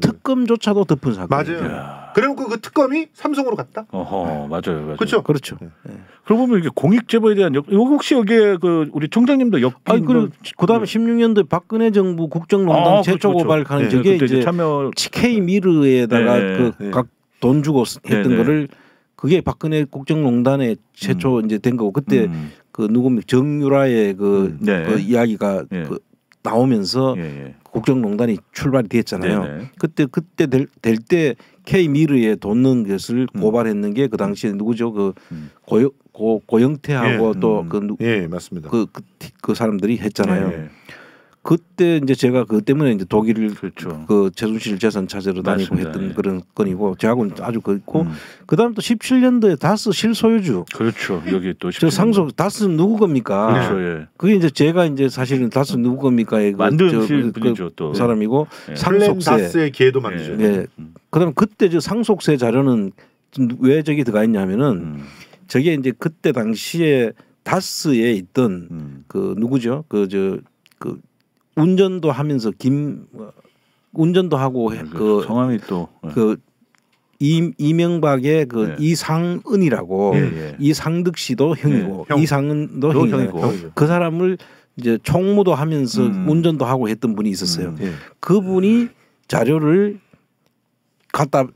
특검조차도 덮은 사건. 맞아요. 그래놓고 그 특검이 삼성으로 갔다. 맞아요. 그렇죠. 그러고 보면 이게 공익 제보에 대한 혹시 여기에 그 우리 총장님도 그다음에 16년도에 박근혜 정부 국정농단 최초 고발하는 저게 이제 K 미르에다가 그 각 돈 주고 했던 거를 그게 박근혜 국정농단의 최초 이제 된 거고 그때 그 누구 정유라의 그 이야기가 그 나오면서 국정농단이 출발이 됐잖아요. 네네. 그때 될 때 K미르에 돈 넣은 것을 고발했는 게 그 당시에 누구죠? 그 고영태하고 또 맞습니다. 그 사람들이 했잖아요. 네. 그때 이제 제가 그 때문에 이제 독일을 그렇죠. 그 최순실 재산 찾으러 다니고 맞습니다. 했던 그런 건이고 저하고는 아주 그렇고 그다음 또 17년도에 다스 실소유주. 그렇죠. 여기 또 저 상속 다스는 누구 겁니까? 그렇죠. 예. 그게 이제 제가 이제 사실은 다스 누구 겁니까에 만드신 분이죠 또 사람이고 예. 상속세 다스의 기회도 만드죠. 예. 그다음 그때 저 상속세 자료는 왜 저기 들어가 있냐면은 저게 이제 그때 당시에 다스에 있던 그 누구죠? 그 운전도 하면서 운전도 하고 그 성함이 또 그 이명박의 그 이상은이라고 이상득 씨도 형이고 이상은도 형이고 그 사람을 이제 총무도 하면서 운전도 하고 했던 분이 있었어요. 그분이 자료를 갖다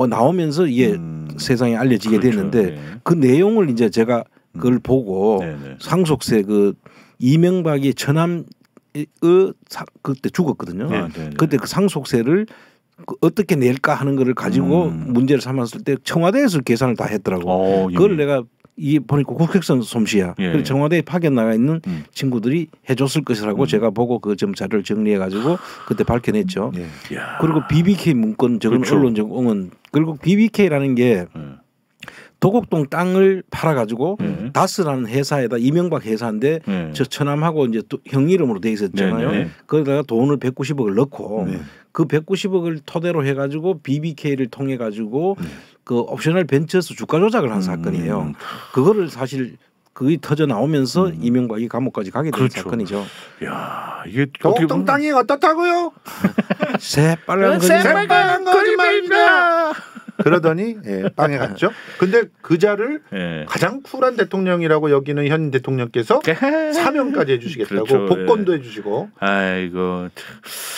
나오면서 이게 세상에 알려지게 됐는데 그 내용을 이제 제가 그걸 보고 상속세 그 이명박이 처남 그때 죽었거든요. 그때 그 상속세를 어떻게 낼까 하는 거를 가지고 문제를 삼았을 때 청와대에서 계산을 다 했더라고. 그걸 내가 이 보니까 국회선 솜씨야. 그래서 청와대에 파견 나가 있는 친구들이 해줬을 것이라고 제가 보고 그 점 자료를 정리해 가지고 그때 밝혀냈죠. 그리고 BBK 문건 적은 그렇죠. 언론적 응원 그리고 BBK라는 게 도곡동 땅을 팔아가지고 다스라는 회사에다 이명박 회사인데 저 처남하고 이제 또 형 이름으로 돼 있었잖아요. 거기다가 돈을 190억을 넣고 그 190억을 토대로 해가지고 BBK를 통해 가지고 그 옵셔널 벤처스 주가 조작을 한 사건이에요. 그거를 사실 그게 터져 나오면서 이명박이 감옥까지 가게 된 그렇죠. 사건이죠. 야 이게 도곡동 땅이 어떻다고요? 새빨간 거짓말입니다. 그러더니 빵에 갔죠. 근데 그자를 가장 쿨한 대통령이라고 여기는 현 대통령께서 사면까지 해주시겠다고 그렇죠. 복권도 해주시고. 아이고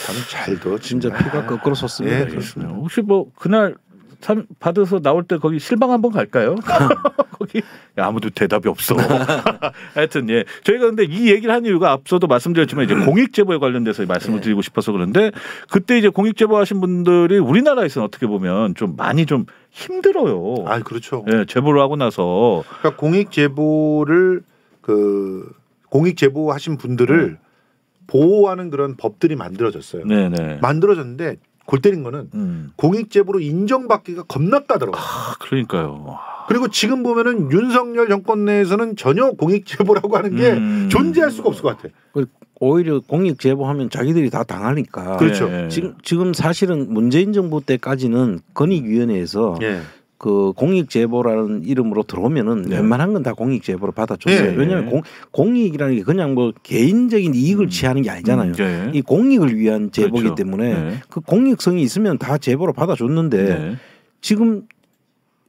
참 잘도 진짜 피가 거꾸로 섰습니다. 그렇습니다. 혹시 뭐 그날 받아서 나올 때 거기 실방 한번 갈까요? 거기 아무도 대답이 없어. 하여튼 저희가 근데 이 얘기를 한 이유가 앞서도 말씀드렸지만 이제 공익 제보에 관련돼서 말씀을 드리고 싶어서 그런데 그때 이제 공익 제보하신 분들이 우리나라에서는 어떻게 보면 좀 많이 좀 힘들어요. 아 그렇죠. 제보를 하고 나서 그러니까 공익 제보를 공익 제보하신 분들을 보호하는 그런 법들이 만들어졌어요. 네네. 만들어졌는데. 골 때린 거는 공익제보로 인정받기가 겁나 까다로워. 그러니까요. 그리고 지금 보면은 윤석열 정권 내에서는 전혀 공익제보라고 하는 게 존재할 수가 없을 것 같아. 오히려 공익제보하면 자기들이 다 당하니까. 그렇죠. 지금 사실은 문재인 정부 때까지는 건익위원회에서 그 공익제보라는 이름으로 들어오면은 웬만한 건 다 공익제보로 받아줬어요. 왜냐하면 공익이라는 게 그냥 뭐 개인적인 이익을 취하는 게 아니잖아요. 이 공익을 위한 제보이기 그렇죠. 때문에 그 공익성이 있으면 다 제보로 받아줬는데 지금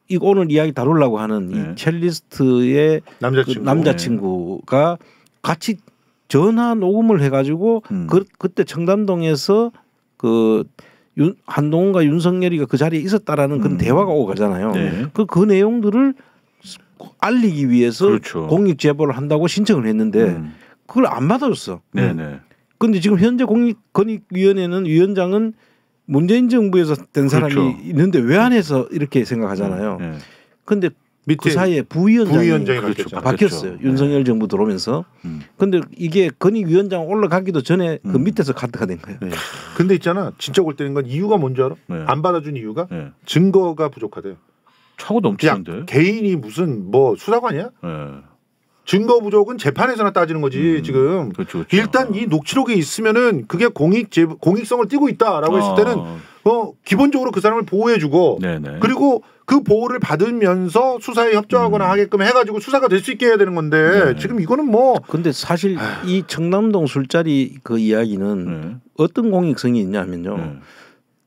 이 오늘 이야기 다루려고 하는 이 첼리스트의 남자친구가 같이 전화 녹음을 해가지고 그때 청담동에서 그 한동훈과 윤석열이가 그 자리에 있었다라는 그런 대화가 오고 가잖아요. 그 내용들을 알리기 위해서 그렇죠. 공익 제보를 한다고 신청을 했는데 그걸 안 받아줬어. 그런데 지금 현재 공익위원회는 위원장은 문재인 정부에서 된 사람이 그렇죠. 있는데 왜 안 해서 이렇게 생각하잖아요. 그런데 그 사이에 부위원장이 그렇죠. 바뀌었어요. 윤석열 정부 들어오면서. 근데 이게 건의위원장 올라가기도 전에 그 밑에서 카드가 된 거예요. 근데 있잖아. 진짜 골 때린 건 이유가 뭔지 알아? 안 받아준 이유가 증거가 부족하대요. 차고 넘치는데. 개인이 무슨 뭐 수사관이야? 증거 부족은 재판에서나 따지는 거지 지금. 그렇죠. 일단 이 녹취록이 있으면은 그게 공익성을 띠고 있다라고 했을 때는 기본적으로 그 사람을 보호해주고 그리고 그 보호를 받으면서 수사에 협조하거나 하게끔 해가지고 수사가 될 수 있게 해야 되는 건데 지금 이거는 뭐. 근데 사실 이 청남동 술자리 그 이야기는 어떤 공익성이 있냐면요.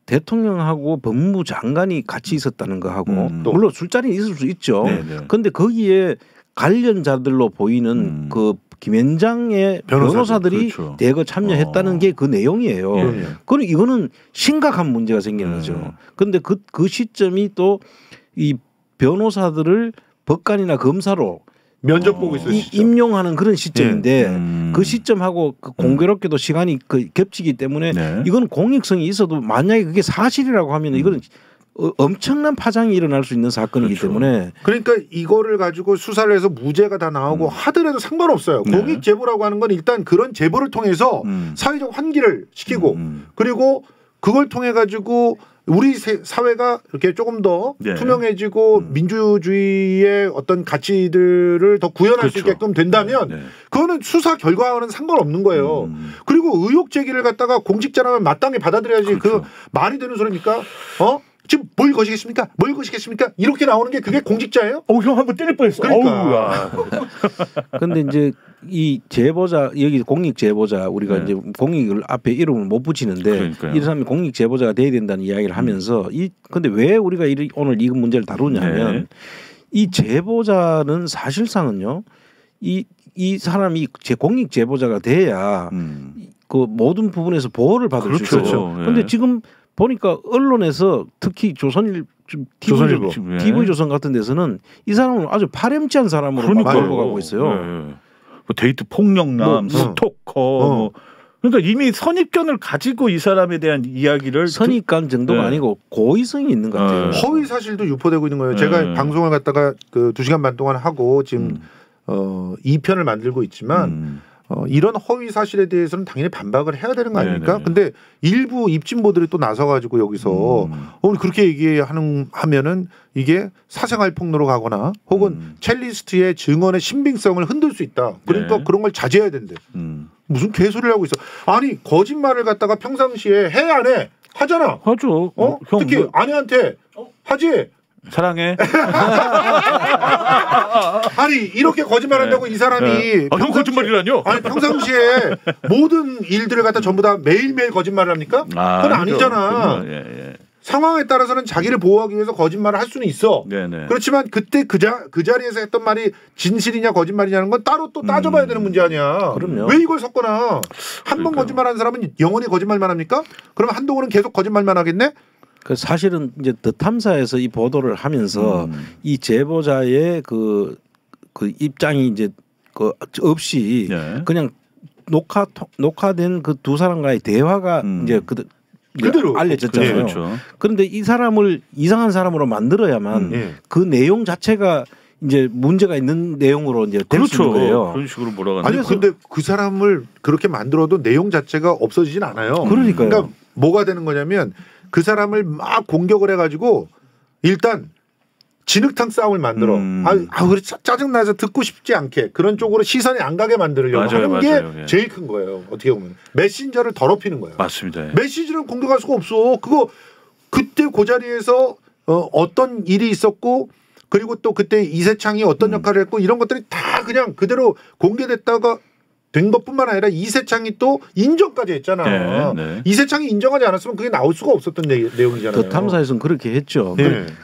대통령하고 법무장관이 같이 있었다는 거하고 물론 술자리는 있을 수 있죠. 그런데 거기에 관련자들로 보이는 그 김현장의 변호사들이 그렇죠. 대거 참여했다는 게 그 내용이에요. 그럼 이거는 심각한 문제가 생기는 거죠. 그런데 그 시점이 또 이 변호사들을 법관이나 검사로 면접 보고 있어요. 임용하는 그런 시점인데 그 시점하고 그 공교롭게도 시간이 겹치기 때문에 이건 공익성이 있어도 만약에 그게 사실이라고 하면 이거는 엄청난 파장이 일어날 수 있는 사건이기 때문에 그러니까 이거를 가지고 수사를 해서 무죄가 다 나오고 하더라도 상관없어요. 공익 제보라고 하는 건 일단 그런 제보를 통해서 사회적 환기를 시키고 그리고 그걸 통해 가지고 우리 사회가 이렇게 조금 더 투명해지고 민주주의의 어떤 가치들을 더 구현할 수 있게끔 된다면 그거는 수사 결과와는 상관없는 거예요. 그리고 의혹 제기를 갖다가 공직자라면 마땅히 받아들여야지 그 말이 되는 소리입니까? 지금 뭘 거시겠습니까? 뭘 거시겠습니까? 이렇게 나오는 게 그게 공직자예요? 형 한번 때릴 뻔했어. 그러니까. 근데 이제 이 제보자 여기 공익 제보자 우리가 이제 공익을 앞에 이름을 못 붙이는데 이 사람이 공익 제보자가 돼야 된다는 이야기를 하면서 근데 왜 우리가 오늘 이 문제를 다루냐면 이 제보자는 사실상은요 이 사람이 공익 제보자가 돼야 그 모든 부분에서 보호를 받을 수 있어요. 그런데 지금 보니까 언론에서 특히 TV조선 같은 데서는 이 사람은 아주 파렴치한 사람으로 몰고 가고 있어요. 데이트 폭력남, 스토커. 그러니까 이미 선입견을 가지고 이 사람에 대한 이야기를 선입견 정도가 아니고 고의성이 있는 것 같아요. 허위 사실도 유포되고 있는 거예요. 제가 방송을 갖다가 그 2시간 반 동안 하고 지금 2편을 만들고 있지만 이런 허위 사실에 대해서는 당연히 반박을 해야 되는 거 아닙니까? 근데 일부 입진보들이 또 나서가지고 여기서 그렇게 얘기하면은 이게 사생활 폭로로 가거나 혹은 첼리스트의 증언의 신빙성을 흔들 수 있다. 그러니까 그런 걸 자제해야 된대. 무슨 개소리를 하고 있어? 아니 거짓말을 갖다가 평상시에 해 안 해? 하잖아. 하죠. 특히 아내한테 하지. 사랑해. 아니 이렇게 거짓말한다고 이 사람이 형 거짓말이라뇨? 아니 평상시에 모든 일들을 갖다 전부 다 매일매일 거짓말을 합니까? 그건 아니잖아. 상황에 따라서는 자기를 보호하기 위해서 거짓말을 할 수는 있어. 그렇지만 그때 그 자리에서 했던 말이 진실이냐 거짓말이냐는 건 따로 또 따져봐야 되는 문제 아니야. 그럼요. 왜 이걸 섞거나 한 번 거짓말하는 사람은 영원히 거짓말만 합니까? 그럼 한동훈은 계속 거짓말만 하겠네? 그 사실은 이제 더 탐사에서 이 보도를 하면서 이 제보자의 그 입장이 이제 그 없이 그냥 녹화된 그 두 사람과의 대화가 이제 그대로 알려졌잖아요. 그렇죠. 그런데 이 사람을 이상한 사람으로 만들어야만 그 내용 자체가 이제 문제가 있는 내용으로 이제 될 수 있는 거예요. 그런 식으로 몰아가는. 아니 근데 그 사람을 그렇게 만들어도 내용 자체가 없어지진 않아요. 그러니까요. 그러니까 뭐가 되는 거냐면 그 사람을 막 공격을 해가지고 일단 진흙탕 싸움을 만들어. 그래 짜증나서 듣고 싶지 않게 그런 쪽으로 시선이 안 가게 만들려고 하는 게 제일 큰 거예요. 어떻게 보면 메신저를 더럽히는 거예요. 맞습니다. 메시지를 공격할 수가 없어. 그거 그때 그 자리에서 어떤 일이 있었고 그리고 또 그때 이세창이 어떤 역할을 했고 이런 것들이 다 그냥 그대로 공개됐다가 된 것뿐만 아니라 이세창이 또 인정까지 했잖아. 이세창이 인정하지 않았으면 그게 나올 수가 없었던 내용이잖아요. 그 탐사에서는 그렇게 했죠.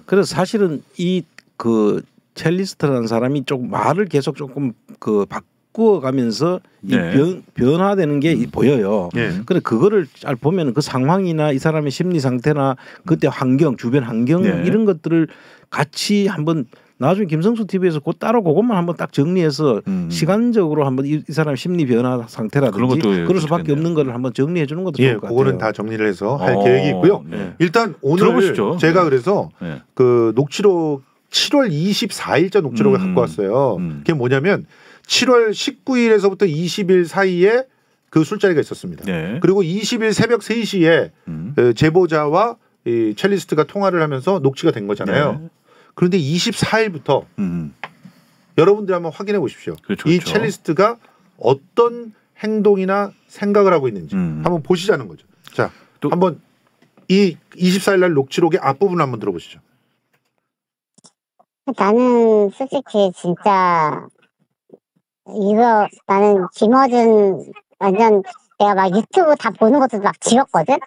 그래서 사실은 이 그 첼리스트라는 사람이 좀 말을 계속 조금 그 바꾸어가면서 이 변화되는 게 보여요. 근데 그거를 잘 보면 그 상황이나 이 사람의 심리 상태나 그때 환경, 주변 환경 이런 것들을 같이 한번 나중에 김성수 TV에서 곧 따로 그것만 한번 딱 정리해서 시간적으로 한번 이 사람 심리 변화 상태라든지 그럴 수밖에 없는 거를 한번 정리해 주는 것도 좋을 것 같아요. 그거는 다 정리를 해서 할 계획이 있고요. 일단 오늘 들어보시죠. 제가 그래서 그 녹취록 7월 24일자 녹취록을 갖고 왔어요. 그게 뭐냐면 7월 19일에서부터 20일 사이에 그 술자리가 있었습니다. 그리고 20일 새벽 3시에 제보자와 이 첼리스트가 통화를 하면서 녹취가 된 거잖아요. 그런데 24일부터 여러분들 한번 확인해 보십시오. 이 첼리스트가 어떤 행동이나 생각을 하고 있는지 한번 보시자는 거죠. 자, 한번 이 24일 날 녹취록의 앞부분 한번 들어보시죠. 나는 솔직히 진짜 이거 나는 김어준 완전 내가 막 유튜브 다 보는 것도 막 지웠거든.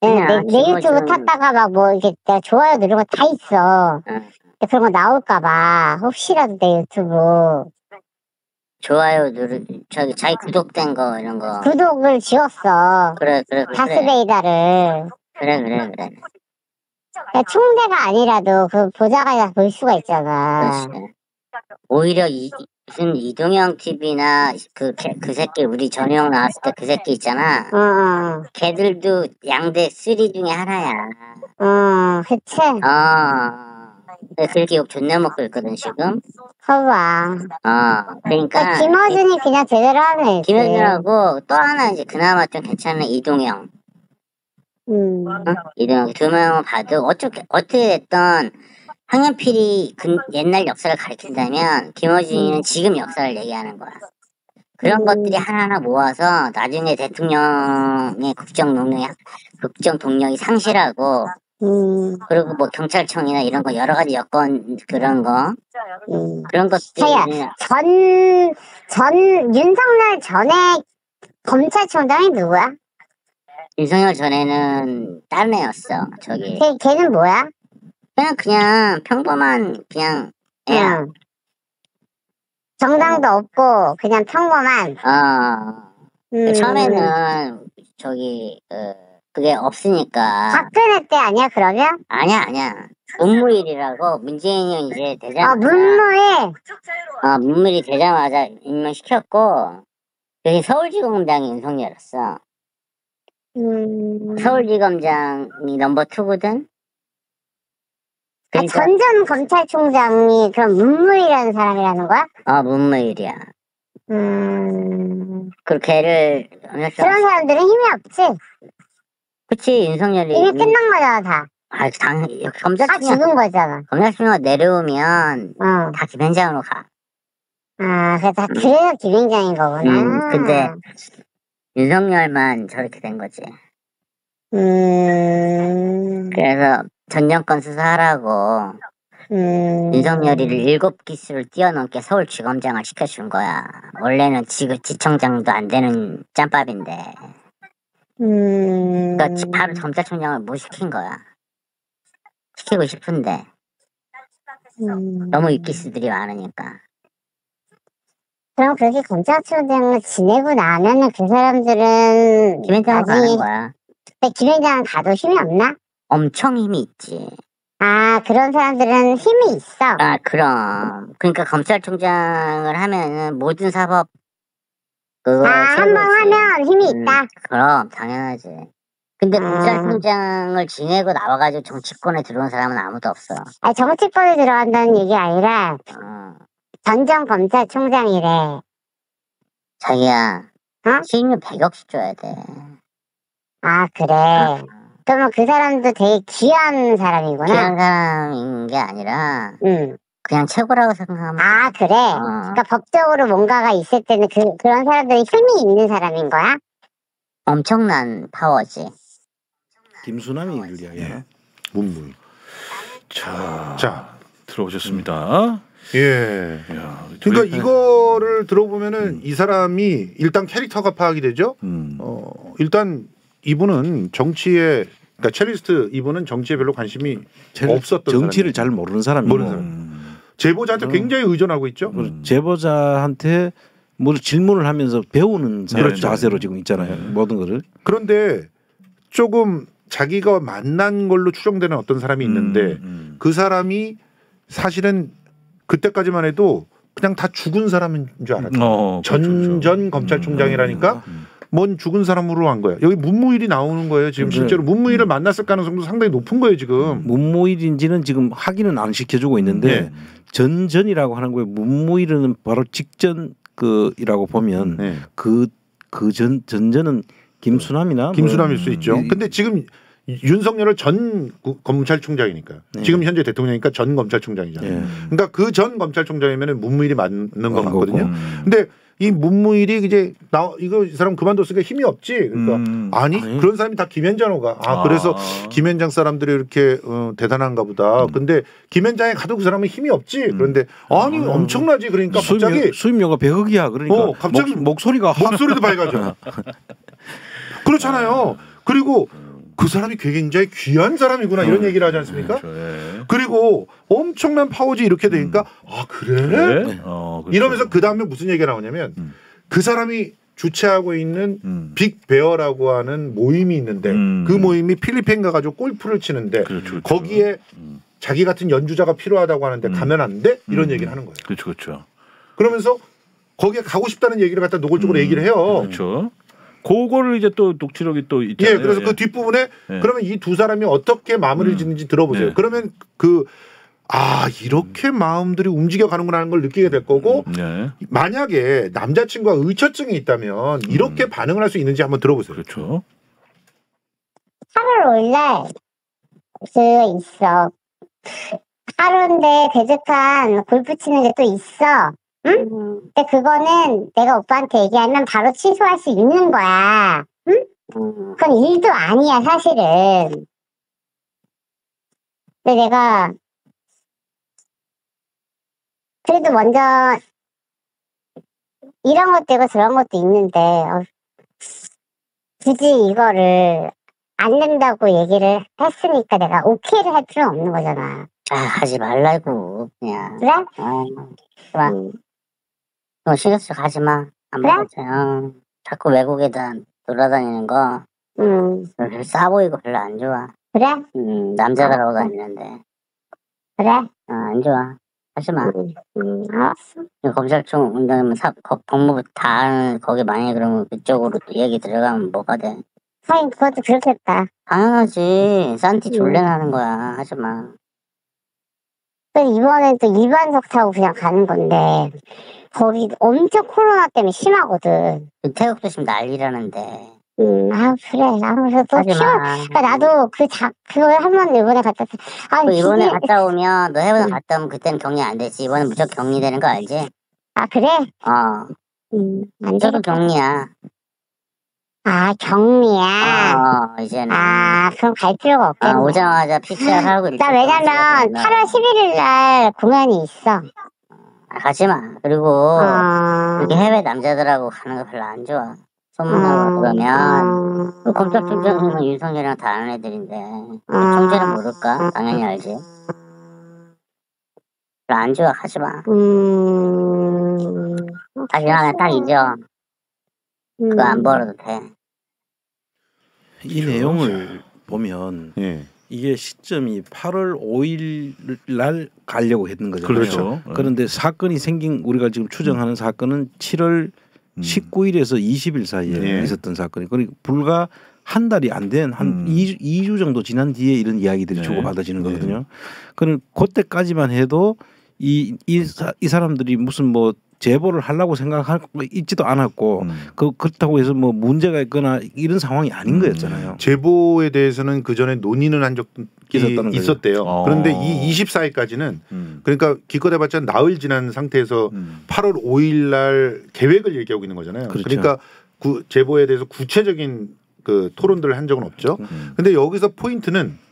내 유튜브 탔다가 막 뭐 이게 내가 좋아요 누른 거 다 있어. 근데 그런 거 나올까봐 혹시라도 내 유튜브 좋아요 저기 자기 구독된 거 이런 거 구독을 지웠어. 그래. 다스베이다를. 그래. 총대가 아니라도 그 보자가 볼 수가 있잖아. 그렇지. 오히려 무슨 이동형 TV나 그 새끼 우리 전용 나왔을 때 그 새끼 있잖아. 걔들도 양대 3 중에 하나야. 그치. 그렇게 욕 존나 먹고 있거든 지금. 봐봐. 그러니까 김어준이 그냥 제대로 하네. 김어준하고 또 하나 이제 그나마 좀 괜찮은 이동형. 이동형 두 명은 봐도 어떻게 됐던 황연필이 옛날 역사를 가르친다면 김어준이는 지금 역사를 얘기하는 거야. 그런 것들이 하나하나 모아서 나중에 대통령의 국정 동력이 상실하고 그리고 뭐 경찰청이나 이런 거 여러 가지 여건 그런 것들이 전 윤석열 전에 검찰총장이 누구야? 윤석열 전에는 다른 애였어. 저기 걔는 뭐야? 그냥 평범한 그냥 애야. 정당도 없고 그냥 평범한. 처음에는 저기 그게 없으니까. 박근혜 때 아니야 그러면? 아니야. 문무일이라고 문재인이 이제 되자마자. 문무일. 문무일이 되자마자 임명시켰고 그게 서울지검장이 윤석열이었어. 서울지검장이 넘버 2거든. 그러니까. 전전 검찰총장이 그럼 문무일이라는 사람이라는 거야? 문무일이야. 그 걔를 그런 사람들은 힘이 없지. 그치 윤석열이 이미 끝난 거잖아 다. 검찰총장 다 죽은 거잖아. 검찰총장 내려오면 다 김현장으로 가. 그래서 김현장인 거구나. 근데 윤석열만 저렇게 된 거지. 그래서 전 정권 수사하라고 윤석열이를 7기수를 뛰어넘게 서울지검장을 시켜준 거야. 원래는 지청장도 안 되는 짬밥인데. 그러니까 바로 검찰총장을 못 시킨 거야. 시키고 싶은데 너무 입기수들이 많으니까. 그럼 그렇게 검찰총장을 지내고 나면은 그 사람들은 김현장을 가는 거야. 근데 김현장은 가도 힘이 없나? 엄청 힘이 있지. 그런 사람들은 힘이 있어. 그럼. 그러니까 검찰총장을 하면은 모든 사법 한번 하면 힘이 있다. 그럼 당연하지. 근데 검찰총장을 지내고 나와가지고 정치권에 들어온 사람은 아무도 없어. 정치권에 들어간다는 얘기 아니라 전전 검찰총장이래. 자기야. 수임료 100억씩 줘야 돼. 그래. 그러면 그 사람도 되게 귀한 사람이구나. 귀한 사람인 게 아니라 그냥 최고라고 생각하면. 그래. 그러니까 법적으로 뭔가가 있을 때는 그런 사람들이 힘이 있는 사람인 거야? 엄청난 파워지. 김수남이 유리하게. 문무일. 자 들어오셨습니다. 예. 그러니까 이거를 들어보면은 이 사람이 일단 캐릭터가 파악이 되죠. 일단 이분은 정치에 그러니까 첼리스트 이분은 정치에 별로 관심이 없었던 정치를 잘 모르는 사람이고 제보자한테 굉장히 의존하고 있죠. 제보자한테 뭐 질문을 하면서 배우는 자세로 지금 있잖아요. 모든 거를. 그런데 조금 자기가 만난 걸로 추정되는 어떤 사람이 있는데 그 사람이 사실은 그때까지만 해도 그냥 다 죽은 사람인 줄 알았죠. 전전 검찰총장이라니까 뭔 죽은 사람으로 한 거야. 여기 문무일이 나오는 거예요. 지금 실제로 문무일을 만났을 가능성도 상당히 높은 거예요. 지금 문무일인지는 지금 확인은 안 시켜주고 있는데 전전이라고 하는 거예요. 문무일은 바로 직전 그이라고 보면 전전은 김수남일 수 있죠. 근데 지금 윤석열을 전 검찰총장이니까 지금 현재 대통령이니까 전 검찰총장이잖아요. 그러니까 그 전 검찰총장이면 문무일이 맞는 것 같거든요. 근데 이 문무일이 이제 이 사람 그만뒀으니까 힘이 없지. 그러니까 아니 그런 사람이 다 김현장호가. 그래서 김현장 사람들이 이렇게 대단한가 보다. 근데 김현장에 가도 그 사람은 힘이 없지. 그런데 아니 엄청나지. 그러니까 갑자기 수임료가 100억이야. 그러니까 갑자기 목소리도 밝아져. 그렇잖아요. 그리고 그 사람이 굉장히 귀한 사람이구나 이런 얘기를 하지 않습니까? 그리고 엄청난 파워지 이렇게 되니까 그래? 이러면서 그 다음에 무슨 얘기가 나오냐면 그 사람이 주최하고 있는 빅베어라고 하는 모임이 있는데 그 모임이 필리핀 가가지고 골프를 치는데 거기에 자기 같은 연주자가 필요하다고 하는데 가면 안 돼? 이런 얘기를 하는 거예요. 그렇죠, 그렇죠. 그러면서 거기에 가고 싶다는 얘기를 갖다 노골적으로 얘기를 해요. 그렇죠. 그거를 이제 또 녹취록이 또 있잖아요. 예, 그래서 그 뒷부분에 그러면 이 두 사람이 어떻게 마무리를 짓는지 들어보세요. 그러면 이렇게 마음들이 움직여 가는구나 하는 걸 느끼게 될 거고 만약에 남자친구가 의처증이 있다면 이렇게 반응을 할 수 있는지 한번 들어보세요. 그렇죠. 8월 5일날 그 있어. 하루인데 대적한 골프 치는 게 또 있어. 응? 근데 그거는 내가 오빠한테 얘기하면 바로 취소할 수 있는 거야. 응? 그건 일도 아니야 사실은. 근데 내가 그래도 먼저 이런 것도 있고 저런 것도 있는데 굳이 이거를 안 된다고 얘기를 했으니까 내가 오케이를 할 필요는 없는 거잖아. 하지 말라고 그냥. 그래? 그만. 너 신경 쓰지 가지 마. 안 먹었어요. 자꾸 외국에다 돌아다니는 거. 싸 보이고 별로 안 좋아. 그래? 남자들하고 다니는데. 그래? 안 좋아. 하지 마. 알았어. 검찰청 운동하면 법무부 다 거기 만약에 그러면 그쪽으로 또 얘기 들어가면 뭐가 돼? 하긴 그것도 그렇겠다. 당연하지. 싼티 졸래 나는 거야. 하지 마. 이번엔 또 일반석 타고 그냥 가는 건데 거기 엄청 코로나 때문에 심하거든. 태국도 지금 난리라는데. 그래. 그래서 또 그러니까 나도 그걸 한번 이번에 갔다. 이번에 갔다 오면 너 해외에 갔다 오면 그때는 격리 안 되지. 이번엔 무조건 격리되는 거 알지? 그래? 안 저도 격리야. 격리야. 이제는. 그럼 갈 필요가 없겠네. 오자마자 PCR 하고 나 왜냐면 8월 11일 날 공연이 있어. 가지 마. 그리고 그렇게 해외 남자들하고 가는 거 별로 안 좋아. 소문나고 그러면 검찰총장은 윤석열이랑 다 아는 애들인데 총재는 모를까? 당연히 알지. 별로 안 좋아. 가지 마. 다시 하나 딱 잊어. 그거 안 벌어도 돼. 이 내용을 보면 이게 시점이 8월 5일 날 가려고 했는 거잖아요. 그렇죠. 그런데 사건이 생긴 우리가 지금 추정하는 사건은 7월 19일에서 20일 사이에 있었던 사건이 그러니까 불과 한 달이 안 된 한 2주 정도 지난 뒤에 이런 이야기들이 주고받아지는 거거든요. 그럼 그때까지만 해도 이 사람들이 무슨 뭐 제보를 하려고 생각하고 있지도 않았고 그렇다고 해서 뭐 문제가 있거나 이런 상황이 아닌 거였잖아요. 제보에 대해서는 그 전에 논의는 한 적이 있었대요. 그런데 이 24일까지는 그러니까 기껏 해봤자 나흘 지난 상태에서 8월 5일 날 계획을 얘기하고 있는 거잖아요. 그렇죠. 그러니까 제보에 대해서 구체적인 그 토론들을 한 적은 없죠. 근데 여기서 포인트는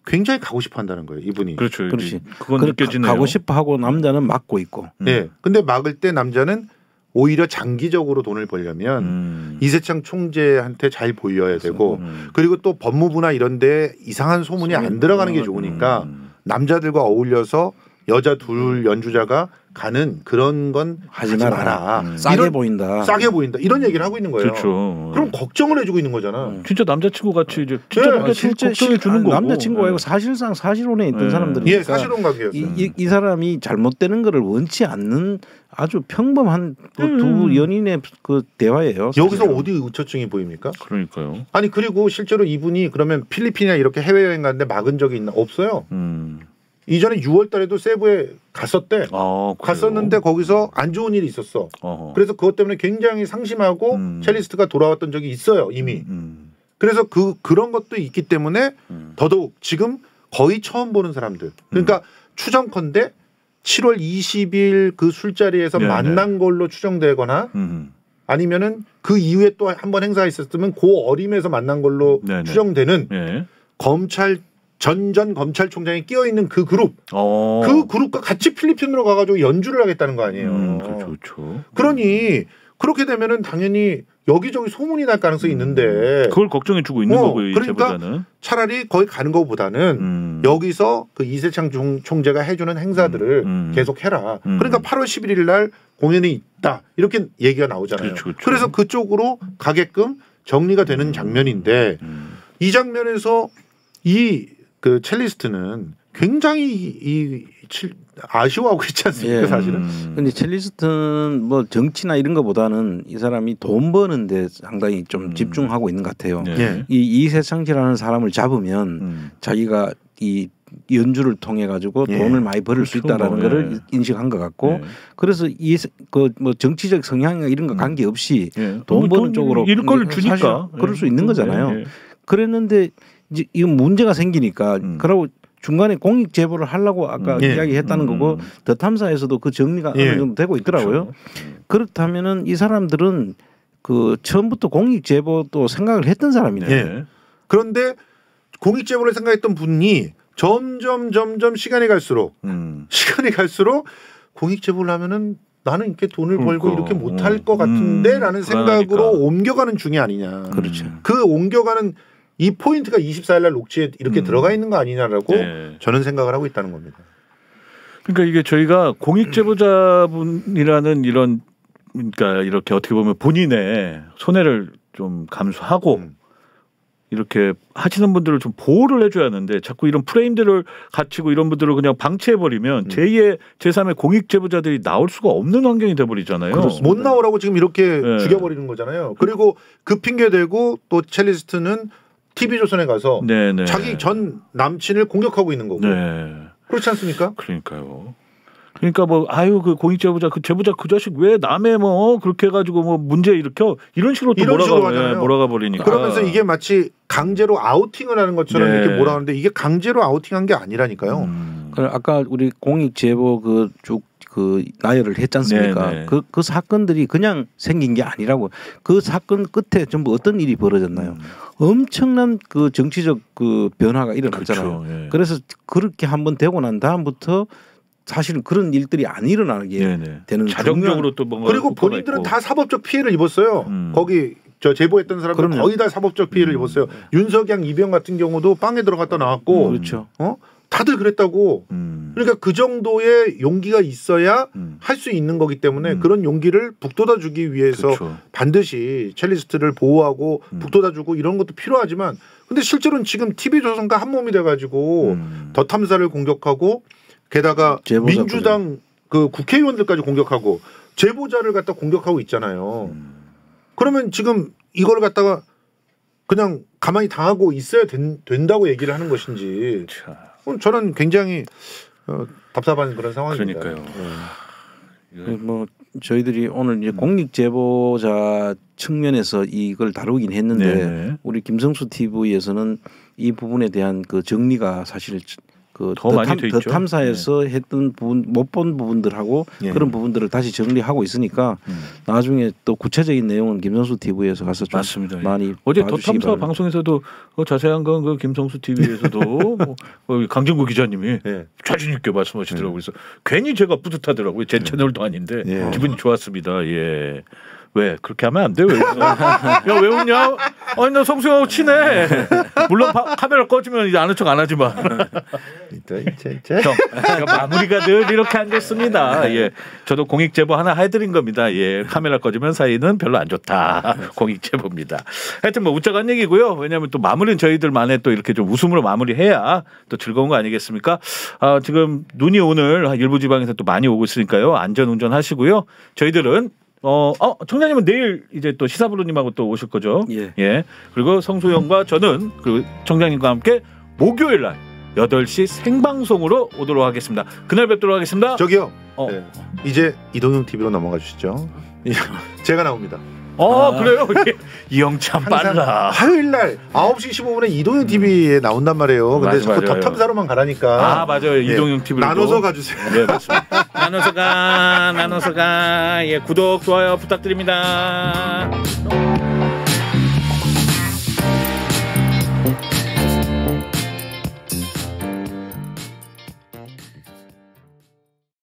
굉장히 가고 싶어 한다는 거예요, 이분이. 그렇죠. 그렇지. 그건 느껴지네요. 가고 싶어 하고 남자는 막고 있고. 네. 근데 막을 때 남자는 오히려 장기적으로 돈을 벌려면 이세창 총재한테 잘 보여야 되고 그리고 또 법무부나 이런 데 이상한 소문이 안 들어가는 게 좋으니까 남자들과 어울려서 여자 둘 연주자가 가는 그런 건 하지 마라. 싸게 보인다. 싸게 보인다. 이런 얘기를 하고 있는 거예요. 그렇죠. 그럼 걱정을 해주고 있는 거잖아. 진짜 남자친구 같이 이제 진짜 남자친구 걱정해 주는 거고. 남자친구가 아니고 사실상 사실혼에 있던 사람들이니까. 예, 사실혼 관계였어요. 이 사람이 잘못되는 거를 원치 않는 아주 평범한 두 연인의 그 대화예요. 여기서 사실은. 어디 의처증이 보입니까? 그러니까요. 아니 그리고 실제로 이분이 그러면 필리핀이나 이렇게 해외여행 갔는데 막은 적이 있나? 없어요. 이전에 6월 달에도 세부에 갔었대. 갔었는데 거기서 안 좋은 일이 있었어. 그래서 그것 때문에 굉장히 상심하고 첼리스트가 돌아왔던 적이 있어요. 이미. 그래서 그런 것도 있기 때문에 더더욱 지금 거의 처음 보는 사람들. 그러니까 추정컨대 7월 20일 그 술자리에서 만난 걸로 추정되거나 아니면은 그 이후에 또 한 번 행사가 있었으면 그 어림에서 만난 걸로 추정되는 전 검찰총장이 끼어 있는 그 그룹, 그 그룹과 같이 필리핀으로 가가지고 연주를 하겠다는 거 아니에요. 그렇죠. 그러니 그렇게 되면은 당연히 여기저기 소문이 날 가능성이 있는데 그걸 걱정해주고 있는 거고요. 그러니까 제보자는. 차라리 거기 가는 것보다는 여기서 그 이세창 총재가 해주는 행사들을 계속 해라. 그러니까 8월 11일 날 공연이 있다 이렇게 얘기가 나오잖아요. 그렇죠. 그래서 그쪽으로 가게끔 정리가 되는 장면인데 이 장면에서 그 첼리스트는 굉장히 아쉬워하고 있지 않습니까, 예. 사실은. 근데 첼리스트는 뭐 정치나 이런 것보다는 이 사람이 돈 버는데 상당히 좀 집중하고 있는 것 같아요. 예. 이 이세창지라는 사람을 잡으면 자기가 이 연주를 통해 가지고 예. 돈을 많이 벌을 수 있다라는 거를 인식한 것 같고 그래서 이 그 뭐 정치적 성향이나 이런 거 관계없이 돈 버는 쪽으로 일거를 주니까 그럴 수 있는 거잖아요. 그랬는데 이제 이건 문제가 생기니까 그러고 중간에 공익 제보를 하려고 아까 이야기했다는 거고 더 탐사에서도 그 정리가 어느 정도 되고 있더라고요. 그렇죠. 그렇다면은 이 사람들은 그 처음부터 공익 제보도 생각을 했던 사람이네요. 예. 그런데 공익 제보를 생각했던 분이 점점 시간이 갈수록 공익 제보를 하면은 나는 이렇게 돈을 벌고 이렇게 못할 것 같은데라는 생각으로 옮겨가는 중이 아니냐. 그렇죠. 그 옮겨가는 이 포인트가 24일 날 녹취에 이렇게 들어가 있는 거 아니냐라고 저는 생각을 하고 있다는 겁니다. 그러니까 이게 저희가 공익 제보자분이라는 이런 그러니까 이렇게 어떻게 보면 본인의 손해를 좀 감수하고 이렇게 하시는 분들을 좀 보호를 해줘야 하는데 자꾸 이런 프레임들을 갖추고 이런 분들을 그냥 방치해버리면 제2의 제3의 공익 제보자들이 나올 수가 없는 환경이 돼버리잖아요. 못 나오라고 지금 이렇게 죽여버리는 거잖아요. 그리고 그 핑계 대고 또 첼리스트는 TV조선에 가서 자기 전 남친을 공격하고 있는 거고 그렇지 않습니까? 그러니까요. 그러니까 뭐 아유 그 공익 제보자 그 제보자 그 자식 왜 남의 뭐 그렇게 해가지고 뭐 문제 일으켜 이런 식으로 또 몰아가 버리니까 그러면서 이게 마치 강제로 아우팅을 하는 것처럼 이렇게 몰아가는데 이게 강제로 아우팅한 게 아니라니까요. 아까 우리 공익 제보 그 쭉 그 나열을 했지 않습니까? 그 사건들이 그냥 생긴 게 아니라고 그 사건 끝에 전부 어떤 일이 벌어졌나요? 엄청난 그 정치적 그 변화가 일어났잖아요. 그렇죠. 그래서 그렇게 한번 되고 난 다음부터 사실은 그런 일들이 안 일어나게 되는 자정적으로 또 뭔가 그리고 본인들은 다 사법적 피해를 입었어요. 거기 저 제보했던 사람들 거의 다 사법적 피해를 입었어요. 윤석양, 이병 같은 경우도 빵에 들어갔다 나왔고, 그렇죠. 다들 그랬다고. 그러니까 그 정도의 용기가 있어야 할 수 있는 거기 때문에 그런 용기를 북돋아주기 위해서 반드시 첼리스트를 보호하고 북돋아주고 이런 것도 필요하지만, 근데 실제로는 지금 TV조선과 한 몸이 돼가지고 더 탐사를 공격하고. 게다가 민주당 그 국회의원들까지 공격하고 제보자를 갖다 공격하고 있잖아요. 그러면 지금 이걸 갖다가 그냥 가만히 당하고 있어야 된다고 얘기를 하는 것인지 저는 굉장히 답답한 그런 상황입니다. 그러니까요. 뭐 저희들이 오늘 이제 공익 제보자 측면에서 이걸 다루긴 했는데 우리 김성수 TV에서는 이 부분에 대한 그 정리가 사실 더 많이 돼 있죠. 더 탐사에서 했던 부분 못 본 부분들하고 그런 부분들을 다시 정리하고 있으니까 나중에 또 구체적인 내용은 김성수 TV에서 가서 좀 맞습니다. 많이 어제 더 탐사 바랍니다. 방송에서도 자세한 건 그 김성수 TV에서도 뭐 강정구 기자님이 자신 있게 말씀하시더라고요. 그래서 괜히 제가 뿌듯하더라고요. 제 채널도 아닌데 기분이 좋았습니다. 예. 왜 그렇게 하면 안 돼? 왜 야, 왜 웃냐? 아니 나 성수하고 친해. 물론 카메라 꺼지면 이제 아는 척 안 하지만. 마무리가 늘 이렇게 안 됐습니다. 예, 저도 공익 제보 하나 해드린 겁니다. 예, 카메라 꺼지면 사이는 별로 안 좋다. 공익 제보입니다. 하여튼 뭐 웃자간 얘기고요. 왜냐하면 또 마무리는 저희들만의 또 이렇게 좀 웃음으로 마무리해야 또 즐거운 거 아니겠습니까? 지금 눈이 오늘 일부 지방에서 또 많이 오고 있으니까요. 안전 운전하시고요. 저희들은 청장님은 내일 이제 또 시사부로님하고 또 오실 거죠? 예. 그리고 성소영과 저는 그 청장님과 함께 목요일 날 8시 생방송으로 오도록 하겠습니다. 그날 뵙도록 하겠습니다. 저기요. 이제 이동형 TV로 넘어가 주시죠. 제가 나옵니다. 그래요? 이 형 참 빨라. 화요일 날 9시 15분에 이동형 TV에 나온단 말이에요. 근데 자꾸 더 탐사로만 가라니까. 맞아요. 이동형 TV로 나눠서 가주세요. 네, 맞습니다. 나눠서 가. 예, 구독, 좋아요 부탁드립니다.